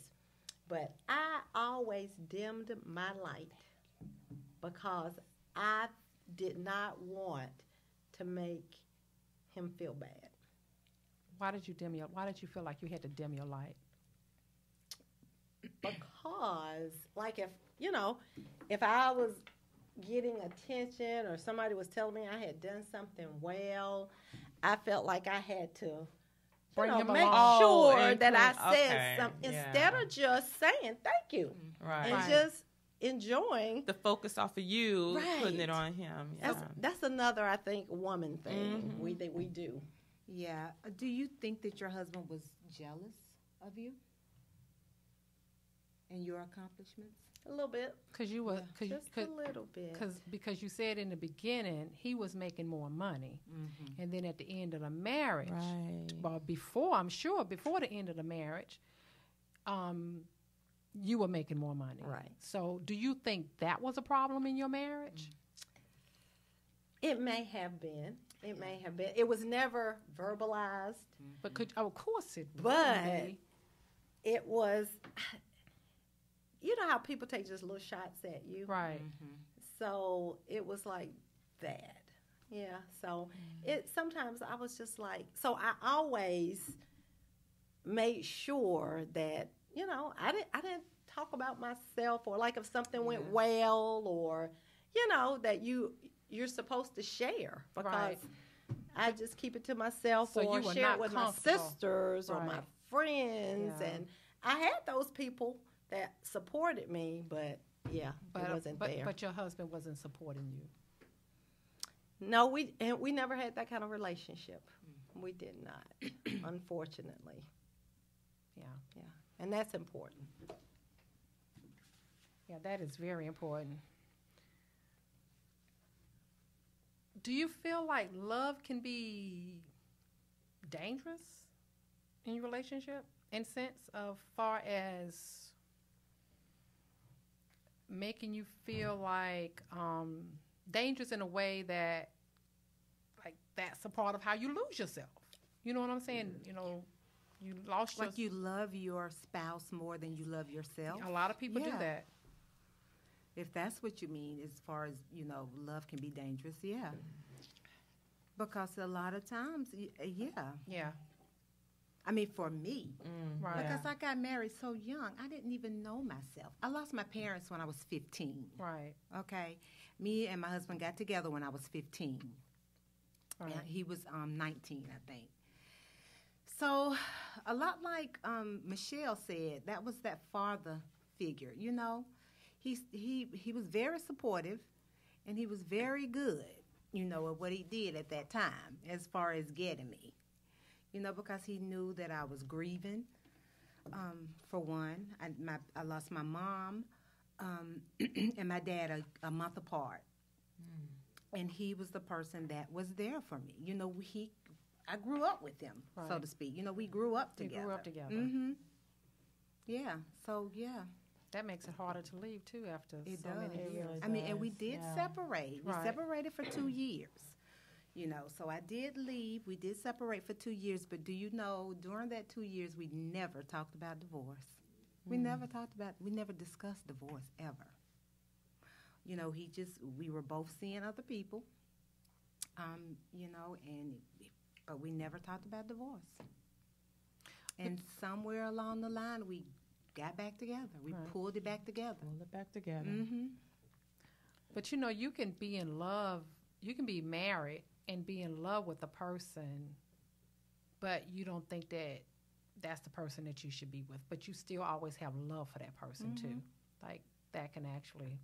but I always dimmed my light because I did not want to make him feel bad.
Why did you feel like you had to dim your light?
Because, like, if I was getting attention or somebody was telling me I had done something well, I felt like I had to
Bring him
make
along.
sure that I
include-
said
okay,
something
yeah.
instead of just saying thank you
Right.
and
Right.
just enjoying.
The focus off of you, putting
Right.
it on him. Yeah.
That's another, I think, woman thing we do.
Yeah. Do you think that your husband was jealous of you and your accomplishments?
A little bit,
Because you were,
just a little bit.
because you said in the beginning he was making more money, and then at the end of the marriage,
Right.
well, before the end of the marriage, you were making more money.
Right.
So, do you think that was a problem in your marriage?
It may have been. It may have been. It was never verbalized,
But of course it would
but
be.
it was. You know how people take just little shots at you?
Right.
So it was like that. Yeah. So sometimes I was just like, so I always made sure that, I didn't talk about myself, or like if something went well, or, that you're supposed to share, because
Right.
I just keep it to myself,
So
or
you were
share
not
it with my
comfortable.
sisters or my
Right.
friends.
Yeah.
And I had those people that supported me, but it wasn't there.
But your husband wasn't supporting you.
No, we never had that kind of relationship. We did not, unfortunately.
Yeah.
Yeah, and that's important.
Yeah, that is very important. Do you feel like love can be dangerous in your relationship, in sense of far as making you feel like dangerous in a way that, like, that's a part of how you lose yourself? You know what I'm saying? You lost
Like you love your spouse more than you love yourself?
A lot of people do
Yeah.
that.
If that's what you mean, as far as, love can be dangerous, yeah. Because a lot of times, yeah.
Yeah.
I mean, for me,
Right.
because I got married so young, I didn't even know myself. I lost my parents when I was 15,
Right.
okay? Me and my husband got together when I was 15.
Right.
And he was 19, I think. So, a lot like Michelle said, that was that father figure. You know, he was very supportive, and he was very good. You know, at what he did at that time, as far as getting me. You know, because he knew that I was grieving. For one, I lost my mom and my dad a month apart. And he was the person that was there for me. You know, I grew up with him, so
Right.
to speak. You know, we grew up
You
together.
grew up together.
Mm-hmm. Yeah. So yeah,
That makes it harder to leave too after
it
so
does.
many years.
really
I mean, and we
does,
did
yeah.
separate. We
Right.
separated for 2 years. You know, so I did leave. We did separate for 2 years. But do you know, during that 2 years, we never talked about divorce. We never discussed divorce ever. You know, we were both seeing other people, you know, but we never talked about divorce. And somewhere along the line, we got back together. We
Right.
pulled it back together.
Pull it back together.
Mm-hmm.
But you know, you can be in love, you can be married and be in love with a person, but you don't think that that's the person that you should be with. But you still always have love for that person too. Like that can actually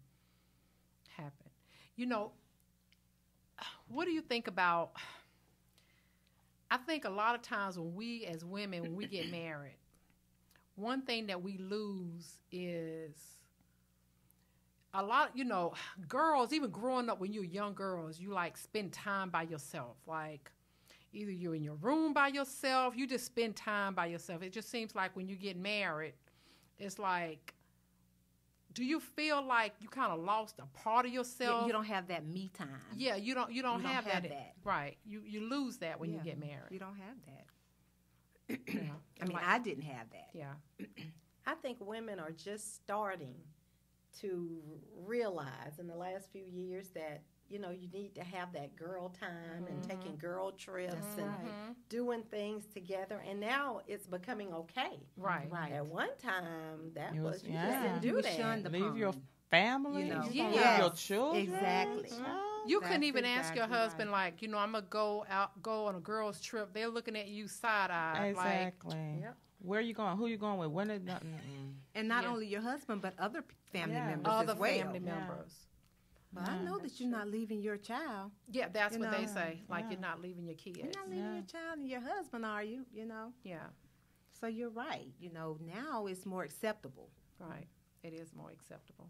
happen. You know, what do you think about? I think a lot of times when we as women, when we get married, one thing that we lose is a lot, you know, girls, even growing up when you're young girls, you like spend time by yourself. Like either you're in your room by yourself, you just spend time by yourself. It just seems like when you get married, it's like, do you feel like you kind of lost a part of yourself?
Yeah, you don't have that me time.
Yeah, you don't have
have
that.
that.
Right. You lose that when you
Yeah,
get married.
You don't have that.
Yeah.
I mean,
Like-
I didn't have that.
yeah.
I think women are just starting to realize in the last few years that, you know, you need to have that girl time and taking girl trips
That's
and
right.
doing things together. And now it's becoming okay.
Right.
Right.
At one time, that
It
was,
was-
you
yeah.
just didn't
You
do
was
that.
shunned
Leave your
upon.
family,
You know.
you gonna
Yes.
leave your children.
Exactly.
You couldn't
That's
even ask your
exactly
husband,
right.
like, you know, I'm going to go on a girl's trip. They're looking at you side-eyed.
Exactly.
Yep.
Where are you going? Who you going with? When did nothing?
And not
Yeah.
only your husband, but other family
Yeah.
members
Like, other
as well.
family
Yeah.
members.
But I know that you're not leaving your child.
Yeah, that's
You
what they
know.
say. Like,
Yeah.
you're not leaving your kids.
You're not leaving
Yeah.
your child and your husband, are you? You know.
Yeah,
So you're right. You know, now it's more acceptable.
right. It is more acceptable.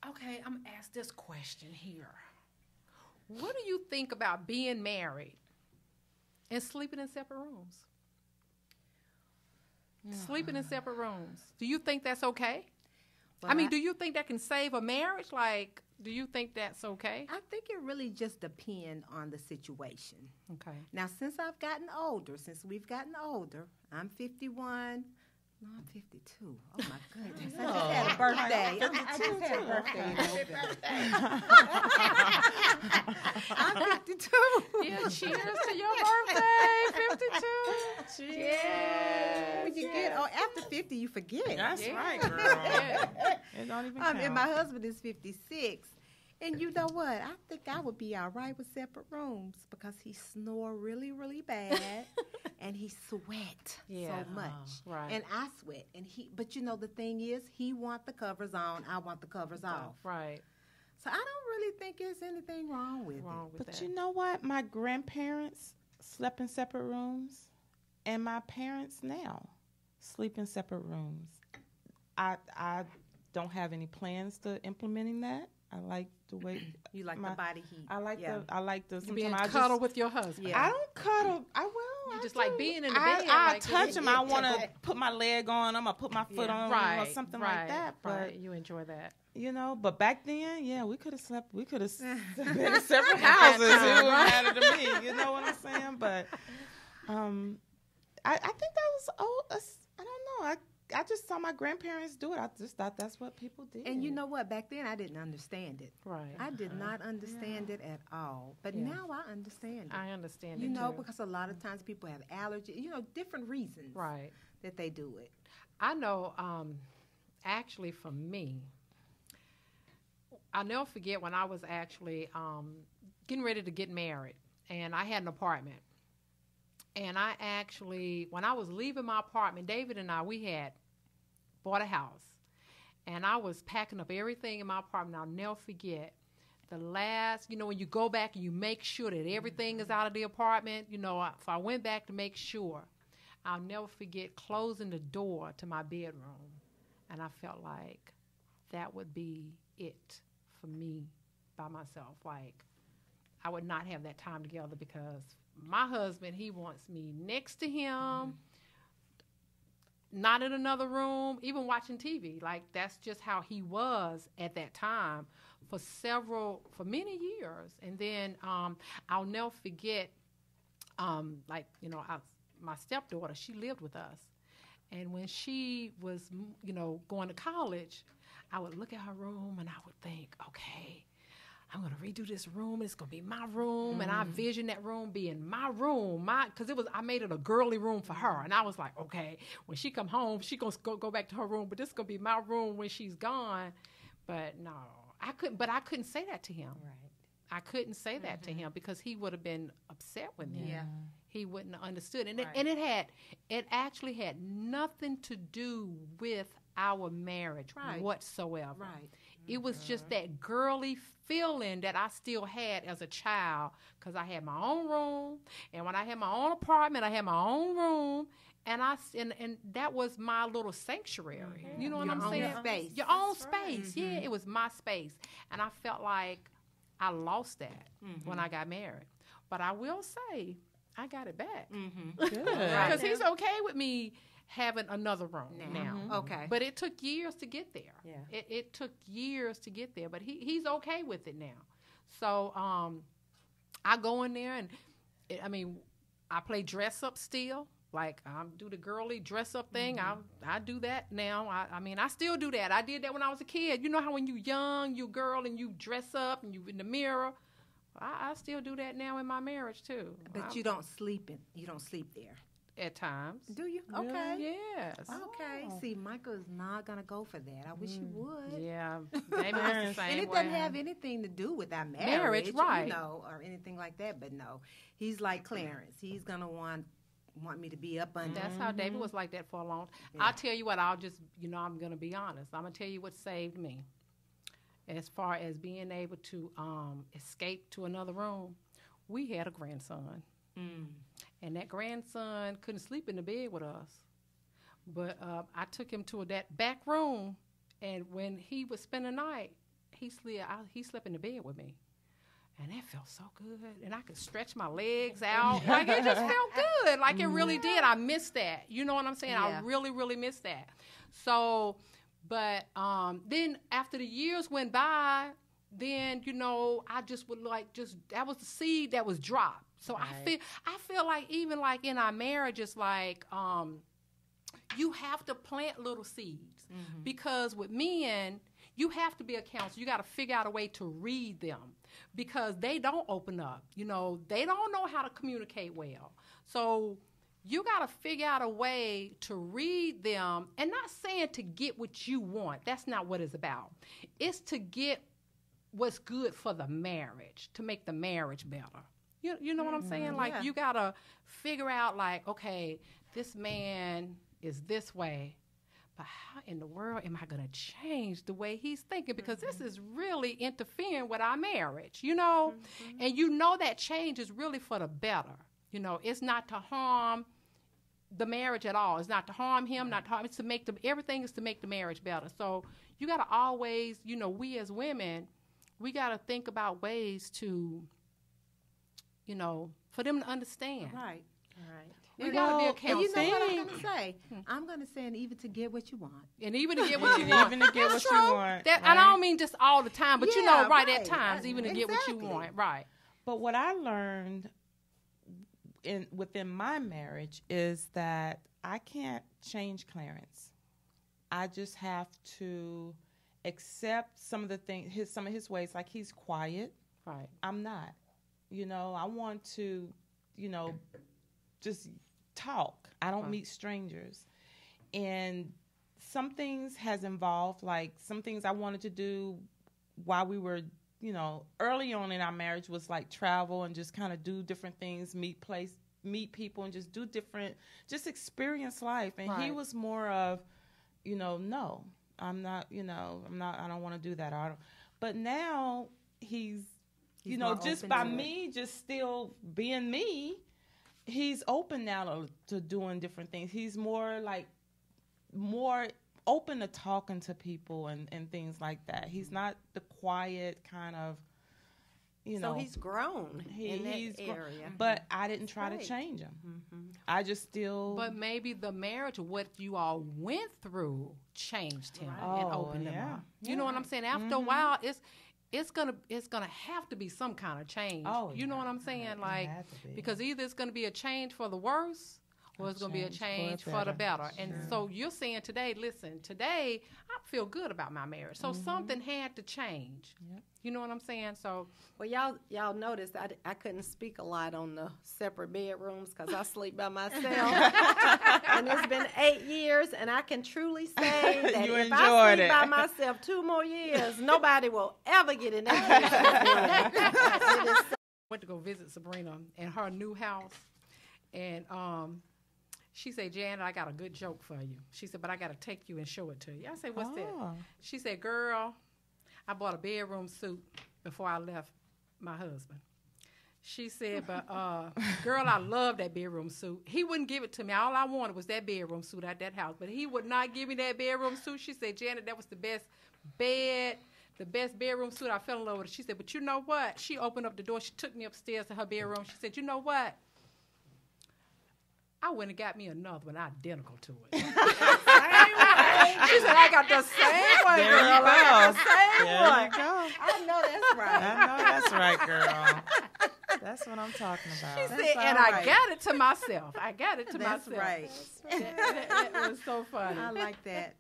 Okay, I'm going to ask this question here. What do you think about being married and sleeping in separate rooms? Sleeping in separate rooms. Do you think that's okay?
Well,
I mean, do you think that can save a marriage? Like, do you think that's okay?
I think it really just depends on the situation.
Okay.
Now, since we've gotten older, I'm 51. No, I'm 52. Oh, my goodness. I just had a birthday. I just had a birthday. I'm 52.
Yeah, cheers to your birthday, 52.
Yeah. When you get after 50, you forget.
That's
Yeah.
right, girl.
Yeah.
It don't even count.
And my husband is 56. And you know what? I think I would be all right with separate rooms because he snore really, really bad, and he sweat
Yeah.
so much,
Right.
and I sweat. But you know the thing is, he want the covers on, I want the covers off.
Right.
So I don't really think there's anything wrong with
Wrong with
But
that.
you know what? My grandparents slept in separate rooms, and my parents now sleep in separate rooms. I don't have any plans to implementing that. I like the way
it. You like
my-
the body heat.
I like
Yeah.
the
You being
sometimes
cuddle with your husband.
Yeah.
I don't cuddle. I will.
You
I
just like
do.
being in the
I
bed, like,
touch him. I want to
Yeah.
put my leg on him. I put my foot on him
Right.
or something
right,
like that. But
right. You enjoy that.
you know, but back then, yeah, we could have slept. We could have been in separate houses. It wouldn't matter to me. You know what I'm saying? But I think that was old. I don't know. I just saw my grandparents do it. I just thought that's what people did.
And you know what? Back then, I didn't understand it.
Right.
I did not understand it at all. But
Yeah.
now I understand it.
I understand
You
it
know,
too.
because a lot of times people have allergies, you know, different reasons
Right.
that they do it.
I know, actually, for me, I'll never forget when I was actually getting ready to get married, and I had an apartment. And I actually, when I was leaving my apartment, David and I, we had bought a house. And I was packing up everything in my apartment. I'll never forget the last, when you go back and you make sure that everything is out of the apartment, if I went back to make sure, I'll never forget closing the door to my bedroom. And I felt like that would be it for me by myself. Like, I would not have that time together because my husband, he wants me next to him, not in another room, even watching TV. Like, that's just how he was at that time for many years. And then I'll never forget, my stepdaughter, she lived with us. And when she was, going to college, I would look at her room and I would think, okay, I'm going to redo this room. It's going to be my room. And I vision that room being my room. Because I made it a girly room for her. And I was like, okay, when she come home, she going to go back to her room. But this is going to be my room when she's gone. But no, I couldn't say that to him.
Right.
I couldn't say that to him because he would have been upset with me.
Yeah.
He wouldn't have understood. And,
Right.
it actually had nothing to do with our marriage whatsoever.
Right.
It was just that girly feeling that I still had as a child because I had my own room. And when I had my own apartment, I had my own room. And and that was my little sanctuary. You know what
Your
I'm
own
saying?
space.
Your own space. Yeah, it was my space. And I felt like I lost that when I got married. But I will say, I got it back.
Good.
Because he's okay with me having another room now.
Okay.
But it took years to get there.
Yeah.
It took years to get there, but he's okay with it now. So I go in there and, I play dress up still. Like, I do the girly dress up thing. I do that now. I still do that. I did that when I was a kid. You know how when you young, you girl, and you dress up and you in the mirror? I still do that now in my marriage, too.
But you don't sleep there.
At times.
Do you? Okay.
Yes.
Okay. See, Michael is not going to go for that. I wish he would.
Yeah. Maybe it's the same
And it
way.
doesn't have anything to do with our marriage,
right.
Or anything like that. But no, he's like Clarence. He's going to want me to be up under.
That's how David was like that for a long time. Yeah. I'll tell you what, I'm going to be honest. I'm going to tell you what saved me. As far as being able to escape to another room, we had a grandson. And that grandson couldn't sleep in the bed with us. But I took him to that back room, and when he would spend the night, he slept in the bed with me. And that felt so good. And I could stretch my legs out. Like, it just felt good. Like, it really did. I missed that. You know what I'm saying?
Yeah.
I really, really missed that. So, but then after the years went by, then, I just would that was the seed that was dropped. So right. I feel like even like in our marriage, it's like you have to plant little seeds because with men, you have to be a counselor. You got to figure out a way to read them because they don't open up. They don't know how to communicate well. So you got to figure out a way to read them, and not saying to get what you want. That's not what it's about. It's to get what's good for the marriage, to make the marriage better. You know what I'm saying? Like, you got to figure out, like, okay, this man is this way, but how in the world am I going to change the way he's thinking? Because this is really interfering with our marriage, And that change is really for the better. It's not to harm the marriage at all. It's not to harm him, not to harm. It's to make everything is to make the marriage better. So you got to always, we as women, we got to think about ways to, for them to understand.
Right.
We got to be a counselor.
And you know what I'm going to say? I'm going to say, and even to get what you want.
And even to get what you want.
Even to get what you want.
And I don't mean just all the time, but at times, even to
exactly.
get what you want. Right.
But what I learned within my marriage is that I can't change Clarence. I just have to accept some of the things, some of his ways. Like, he's quiet.
Right.
I'm not. I want to, just talk. I don't meet strangers. And some things has involved, like some things I wanted to do while we were, early on in our marriage was like travel and just kind of do different things, meet people and just do different, just experience life. And he was more of, no, I'm not, I don't want to do that. But now he's just by me, just still being me, he's open now to doing different things. He's more open to talking to people and things like that. He's not the quiet kind of,
So he's grown in that area.
But I didn't try to change him. Mm-hmm. I just still.
But maybe the marriage, what you all went through, changed him and opened him up. You know what I'm saying? After a while, it's gonna have to be some kind of change. You know what I'm saying? Because either it's gonna be a change for the worse, or it's going to be a change for the better. And so you're saying today, listen, today I feel good about my marriage. So something had to change. Yep. You know what I'm saying? So,
well, y'all noticed I couldn't speak a lot on the separate bedrooms because I sleep by myself. And it's been 8 years, and I can truly say that if I sleep by myself 2 more years, nobody will ever get in that bed.
Went to go visit Sabrina in her new house, and she said, Janet, I got a good joke for you. She said, but I got to take you and show it to you. I said, what's that? She said, girl, I bought a bedroom suit before I left my husband. She said, but girl, I love that bedroom suit. He wouldn't give it to me. All I wanted was that bedroom suit at that house, but he would not give me that bedroom suit. She said, Janet, that was the best bedroom suit. I fell in love with it. She said, but you know what? She opened up the door. She took me upstairs to her bedroom. She said, you know what? I went and got me another one identical to it. She said, I got the same one,
there
girl.
You go.
I got the same
there
one.
You go.
I know that's right.
I know that's right, girl. That's what I'm talking about.
She said, and I got it to myself. I got it to
that's
myself.
Right.
It was so funny.
I like that.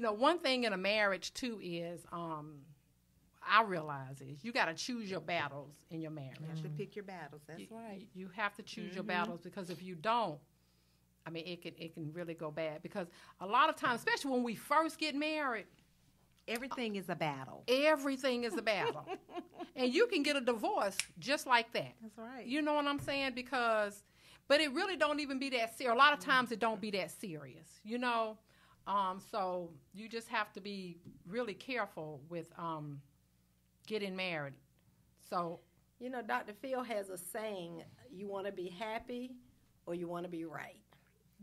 One thing in a marriage, too, is I realize is you got to choose your battles in your marriage.
You have to pick your battles. That's right.
You have to choose your battles, because if you don't, I mean, it can really go bad. Because a lot of times, especially when we first get married,
everything is a battle.
Everything is a battle. And you can get a divorce just like that.
That's right.
You know what I'm saying? But it really don't even be that serious. A lot of times it don't be that serious, So you just have to be really careful with getting married. So,
Dr. Phil has a saying, you want to be happy or you want to be right.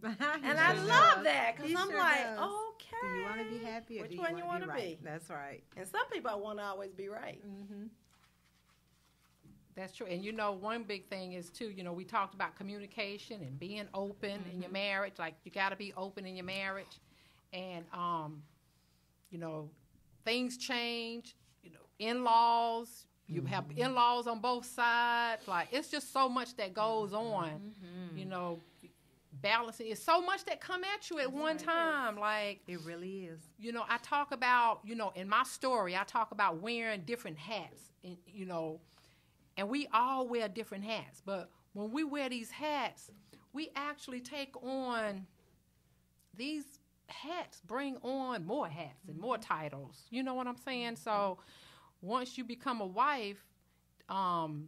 And I love that, because I'm like, okay.
Do you want to be happy or
which
do
one
you
want to
right?
be?
That's right.
And some people want to always be right.
Mm-hmm.
That's true. And, one big thing is, too, we talked about communication and being open in your marriage. Like, you got to be open in your marriage. And, things change. In-laws, you have in-laws on both sides. Like, it's just so much that goes on, balancing. It's so much that come at you at one time. Like,
it really is.
I talk about, in my story, I talk about wearing different hats, and, and we all wear different hats. But when we wear these hats, we actually take on these hats, bring on more hats and more titles. You know what I'm saying? So once you become a wife, then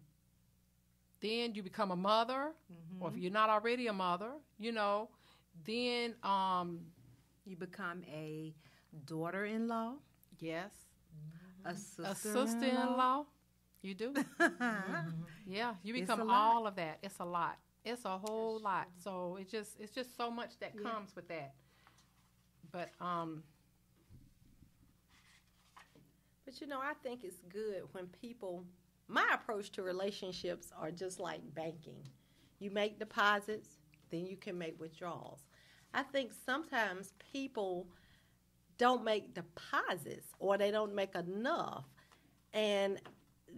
you become a mother, or if you're not already a mother, then
you become a daughter-in-law.
Yes.
A
sister-in-law. You do. Yeah, you become all of that. It's a lot. It's a whole lot. So it's just so much that comes with that. But
I think it's good when people, my approach to relationships are just like banking. You make deposits, then you can make withdrawals. I think sometimes people don't make deposits, or they don't make enough, and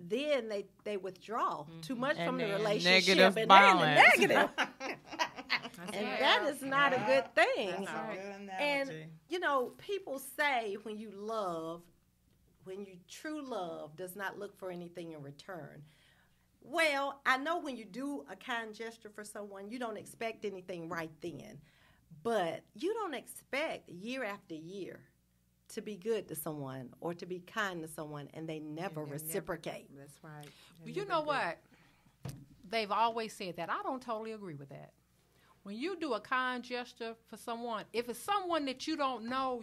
then they withdraw too much from the relationship,
negative
and
balance.
they're in the negative. And that is not a good thing.
That's a good analogy.
And, people say when you true love does not look for anything in return. Well, I know when you do a kind gesture for someone, you don't expect anything right then. But you don't expect year after year to be good to someone or to be kind to someone, and they never
And they're
reciprocate.
That's right.
Well, you know what? They've always said that. I don't totally agree with that. When you do a kind gesture for someone, if it's someone that you don't know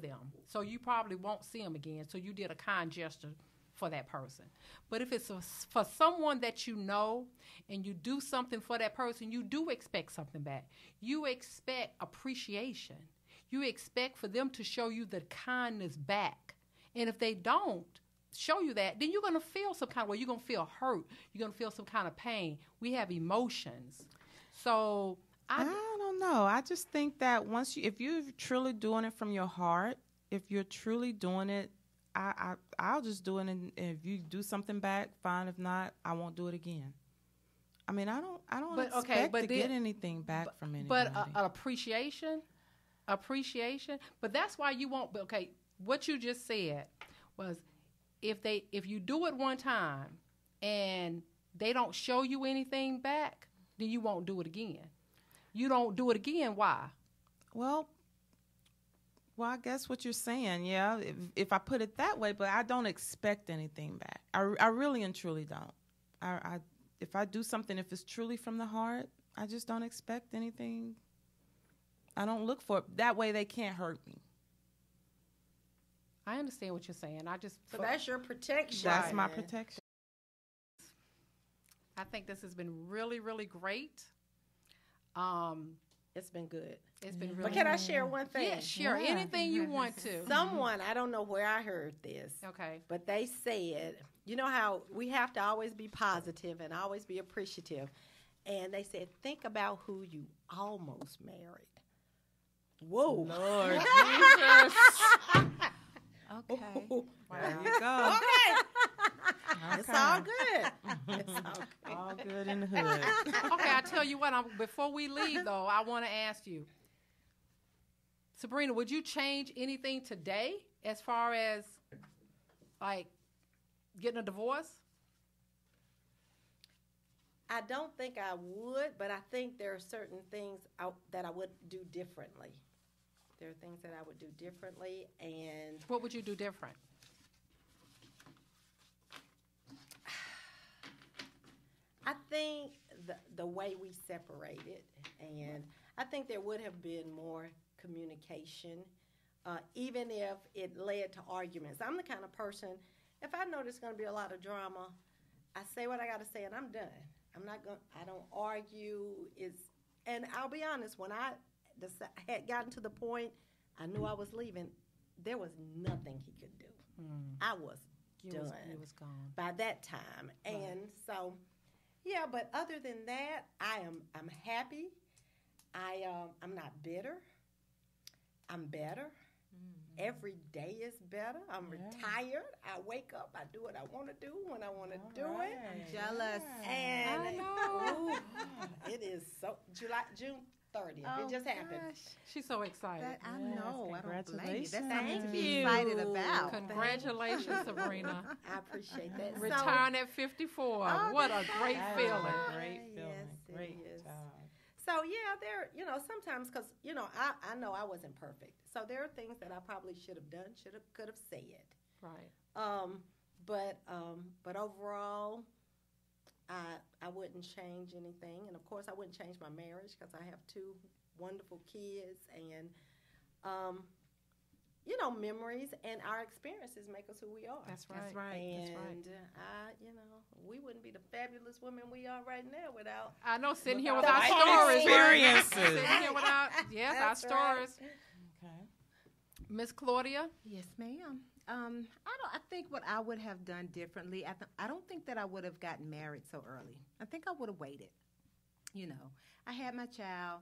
them. So you probably won't see them again. So you did a kind gesture for that person. But if it's for someone that you know and you do something for that person, you do expect something back. You expect appreciation. You expect for them to show you the kindness back. And if they don't show you that, then you're going to feel some kind of way. You're going to feel hurt. You're going to feel some kind of pain. We have emotions. So
I don't know. I just think that if you're truly doing it from your heart, if you're truly doing it, I'll just do it. And if you do something back, fine. If not, I won't do it again. I mean, I don't expect to get anything back from anybody.
But appreciation. But that's why you won't. Okay, what you just said was if you do it one time and they don't show you anything back, then you won't do it again. You don't do it again. Why?
Well, I guess what you're saying, yeah, if I put it that way, but I don't expect anything back. I really and truly don't. If I do something, if it's truly from the heart, I just don't expect anything. I don't look for it. That way they can't hurt me.
I understand what you're saying.
So that's your protection.
That's my protection.
I think this has been really, really great.
It's been good.
It's been really
But can I share one thing?
Yeah, sure.
Yeah.
Anything you want to.
Someone, I don't know where I heard this,
Okay.
but they said, you know how we have to always be positive and always be appreciative. And they said, think about who you almost married. Whoa.
Lord Jesus.
Okay.
There you go.
Okay. It's all good. It's all good.
All good in the hood.
Okay, I tell you what, before we leave, though, I want to ask you, Sabrina, would you change anything today as far as, like, getting a divorce?
I don't think I would, but I think there are certain things that I would do differently. There are things that I would do differently, and
What would you do different?
I think the way we separated, and I think there would have been more communication, even if it led to arguments. I'm the kind of person, if I know there's going to be a lot of drama, I say what I got to say, and I'm done. I don't argue. And I'll be honest, when I had gotten to the point I knew I was leaving, there was nothing he could do. I was done.
He was gone.
By that time. And so, yeah, but other than that, I'm happy. I'm not bitter. I'm better. Every day is better. I'm retired. I wake up. I do what I want to do when I want to do it.
I'm jealous.
And
I know.
ooh, it is so June 30th.
Oh,
it just happened.
gosh.
She's so excited.
I know. I don't blame you. That's
Congratulations.
something to be
Thank
excited
you.
about.
Congratulations, Sabrina.
I appreciate that.
Retiring at 54.
Oh,
What a great
That is
feeling.
a great feeling.
Yes, it
Great
is.
job.
So yeah, sometimes because I know I wasn't perfect. So there are things that I probably should have done, could have said.
Right.
But overall, I wouldn't change anything, and of course I wouldn't change my marriage because I have two wonderful kids, and memories and our experiences make us who we are.
That's right.
That's right.
And we wouldn't be the fabulous women we are right now without.
I know, sitting here with
Without
our stories.
experiences.
Sitting here with our, yes, our
That's right.
stories.
Okay.
Miss Claudia?
Yes, ma'am. I think what I would have done differently. I don't think that I would have gotten married so early. I think I would have waited. I had my child.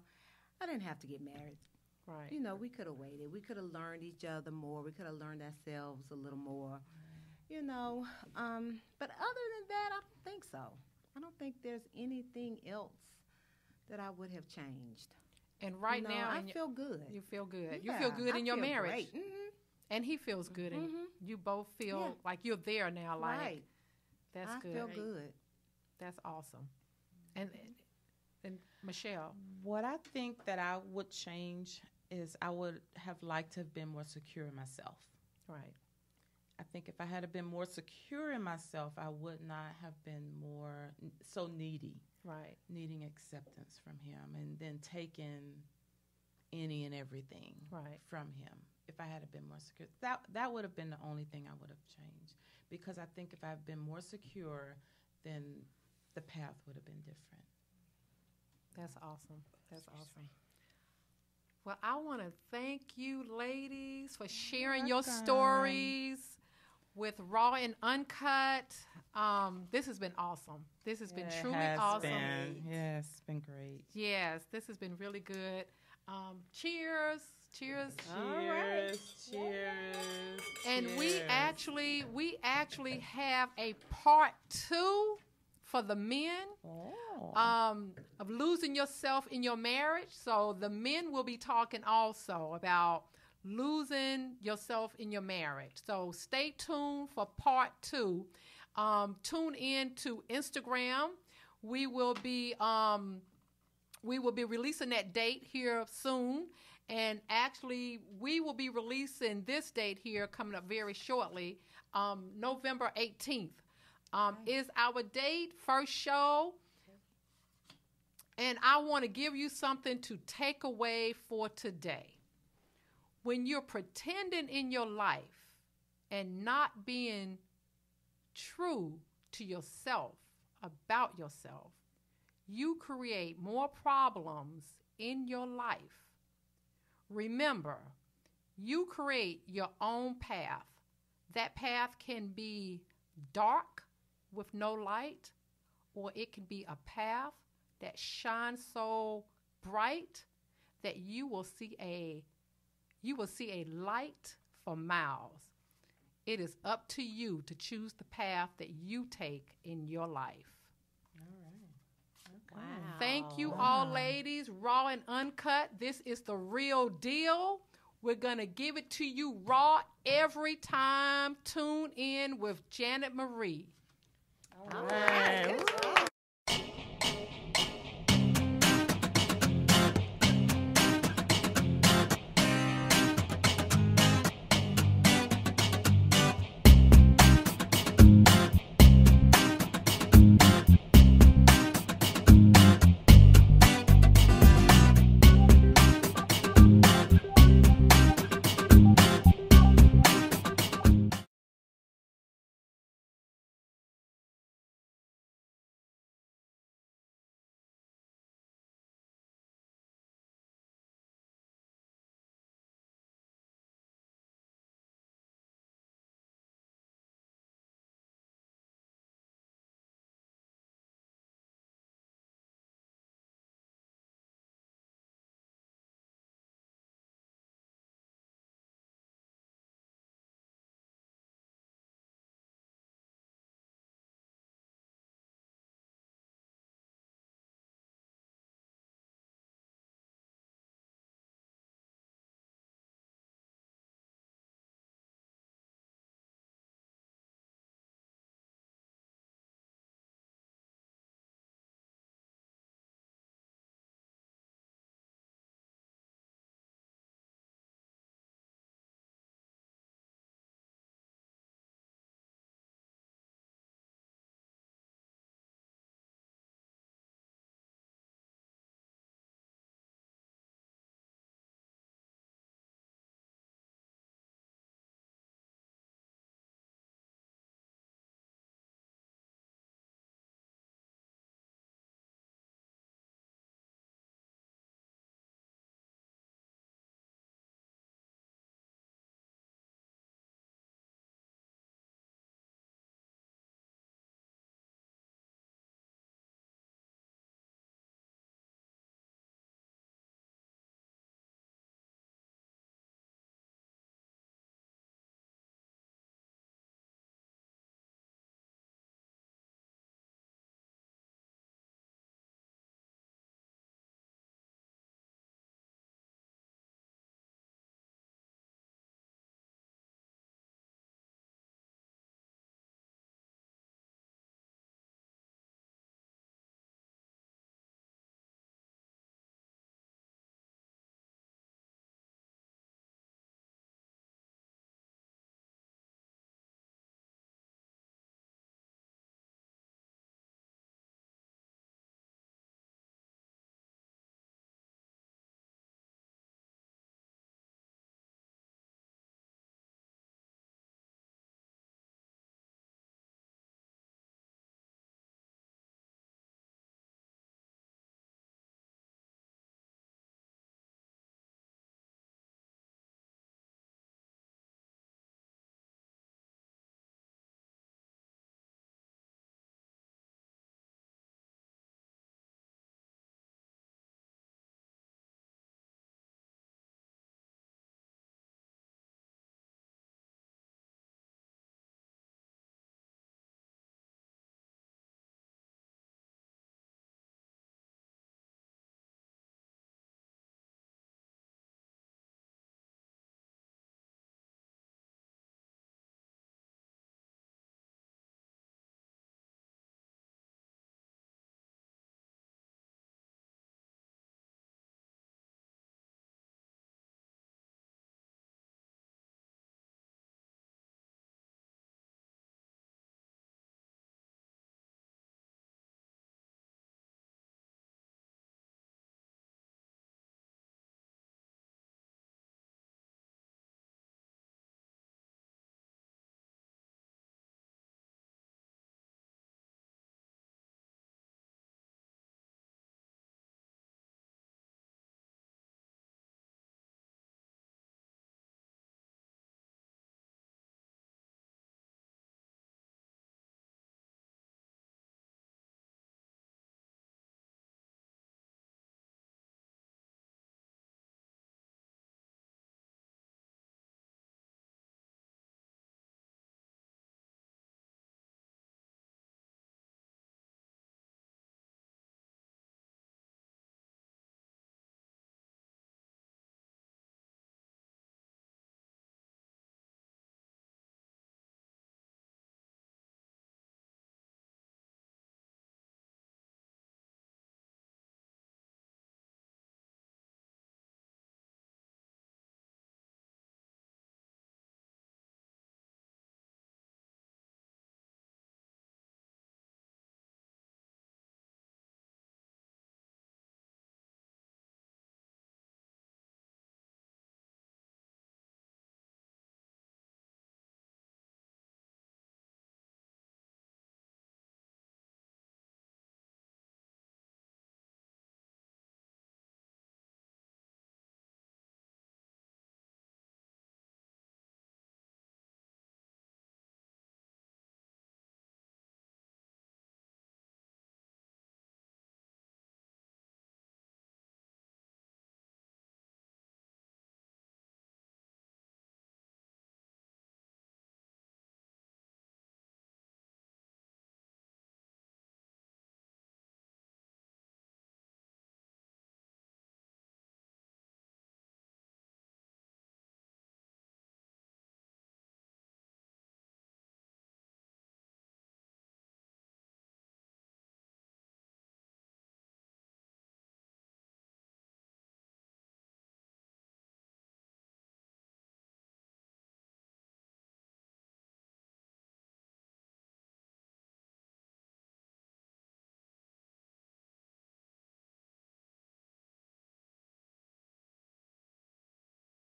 I didn't have to get married.
Right.
We could have waited. We could have learned each other more. We could have learned ourselves a little more. But other than that, I don't think so. I don't think there's anything else that I would have changed.
And right now,
I feel good.
you feel good.
Yeah,
You feel good
I
in your
feel
marriage.
great. Mm-hmm.
And he feels good. And you both feel like you're there now. Like,
Right.
that's
I
good.
feel good.
That's awesome. And Michelle?
What I think that I would change is I would have liked to have been more secure in myself.
Right.
I think if I had been more secure in myself, I would not have been more so needy,
Right.
needing acceptance from him, and then taking any and everything
Right.
from him. If I had been more secure, that would have been the only thing I would have changed. Because I think if I had been more secure, then the path would have been different.
That's awesome. That's awesome. Well, I want to thank you, ladies, for sharing your
welcome.
stories with Raw and Uncut. This has been awesome. This has been truly awesome.
Yes, it's been great.
Yes, this has been really good. Cheers. Cheers.
Cheers. Cheers.
And
cheers.
we actually have a part 2 for the men of losing yourself in your marriage. So the men will be talking also about losing yourself in your marriage. So stay tuned for part 2. Tune in to Instagram. We will be releasing that date here soon. And actually, we will be releasing this date here coming up very shortly. November 18th is our date, first show. And I want to give you something to take away for today. When you're pretending in your life and not being true to yourself, about yourself, you create more problems in your life. Remember, you create your own path. That path can be dark with no light, or it can be a path that shines so bright that you will see a light for miles. It is up to you to choose the path that you take in your life.
Wow.
Thank you all, ladies. Raw and Uncut. This is the real deal. We're going to give it to you raw every time. Tune in with Janet Marie.
All right. Good job.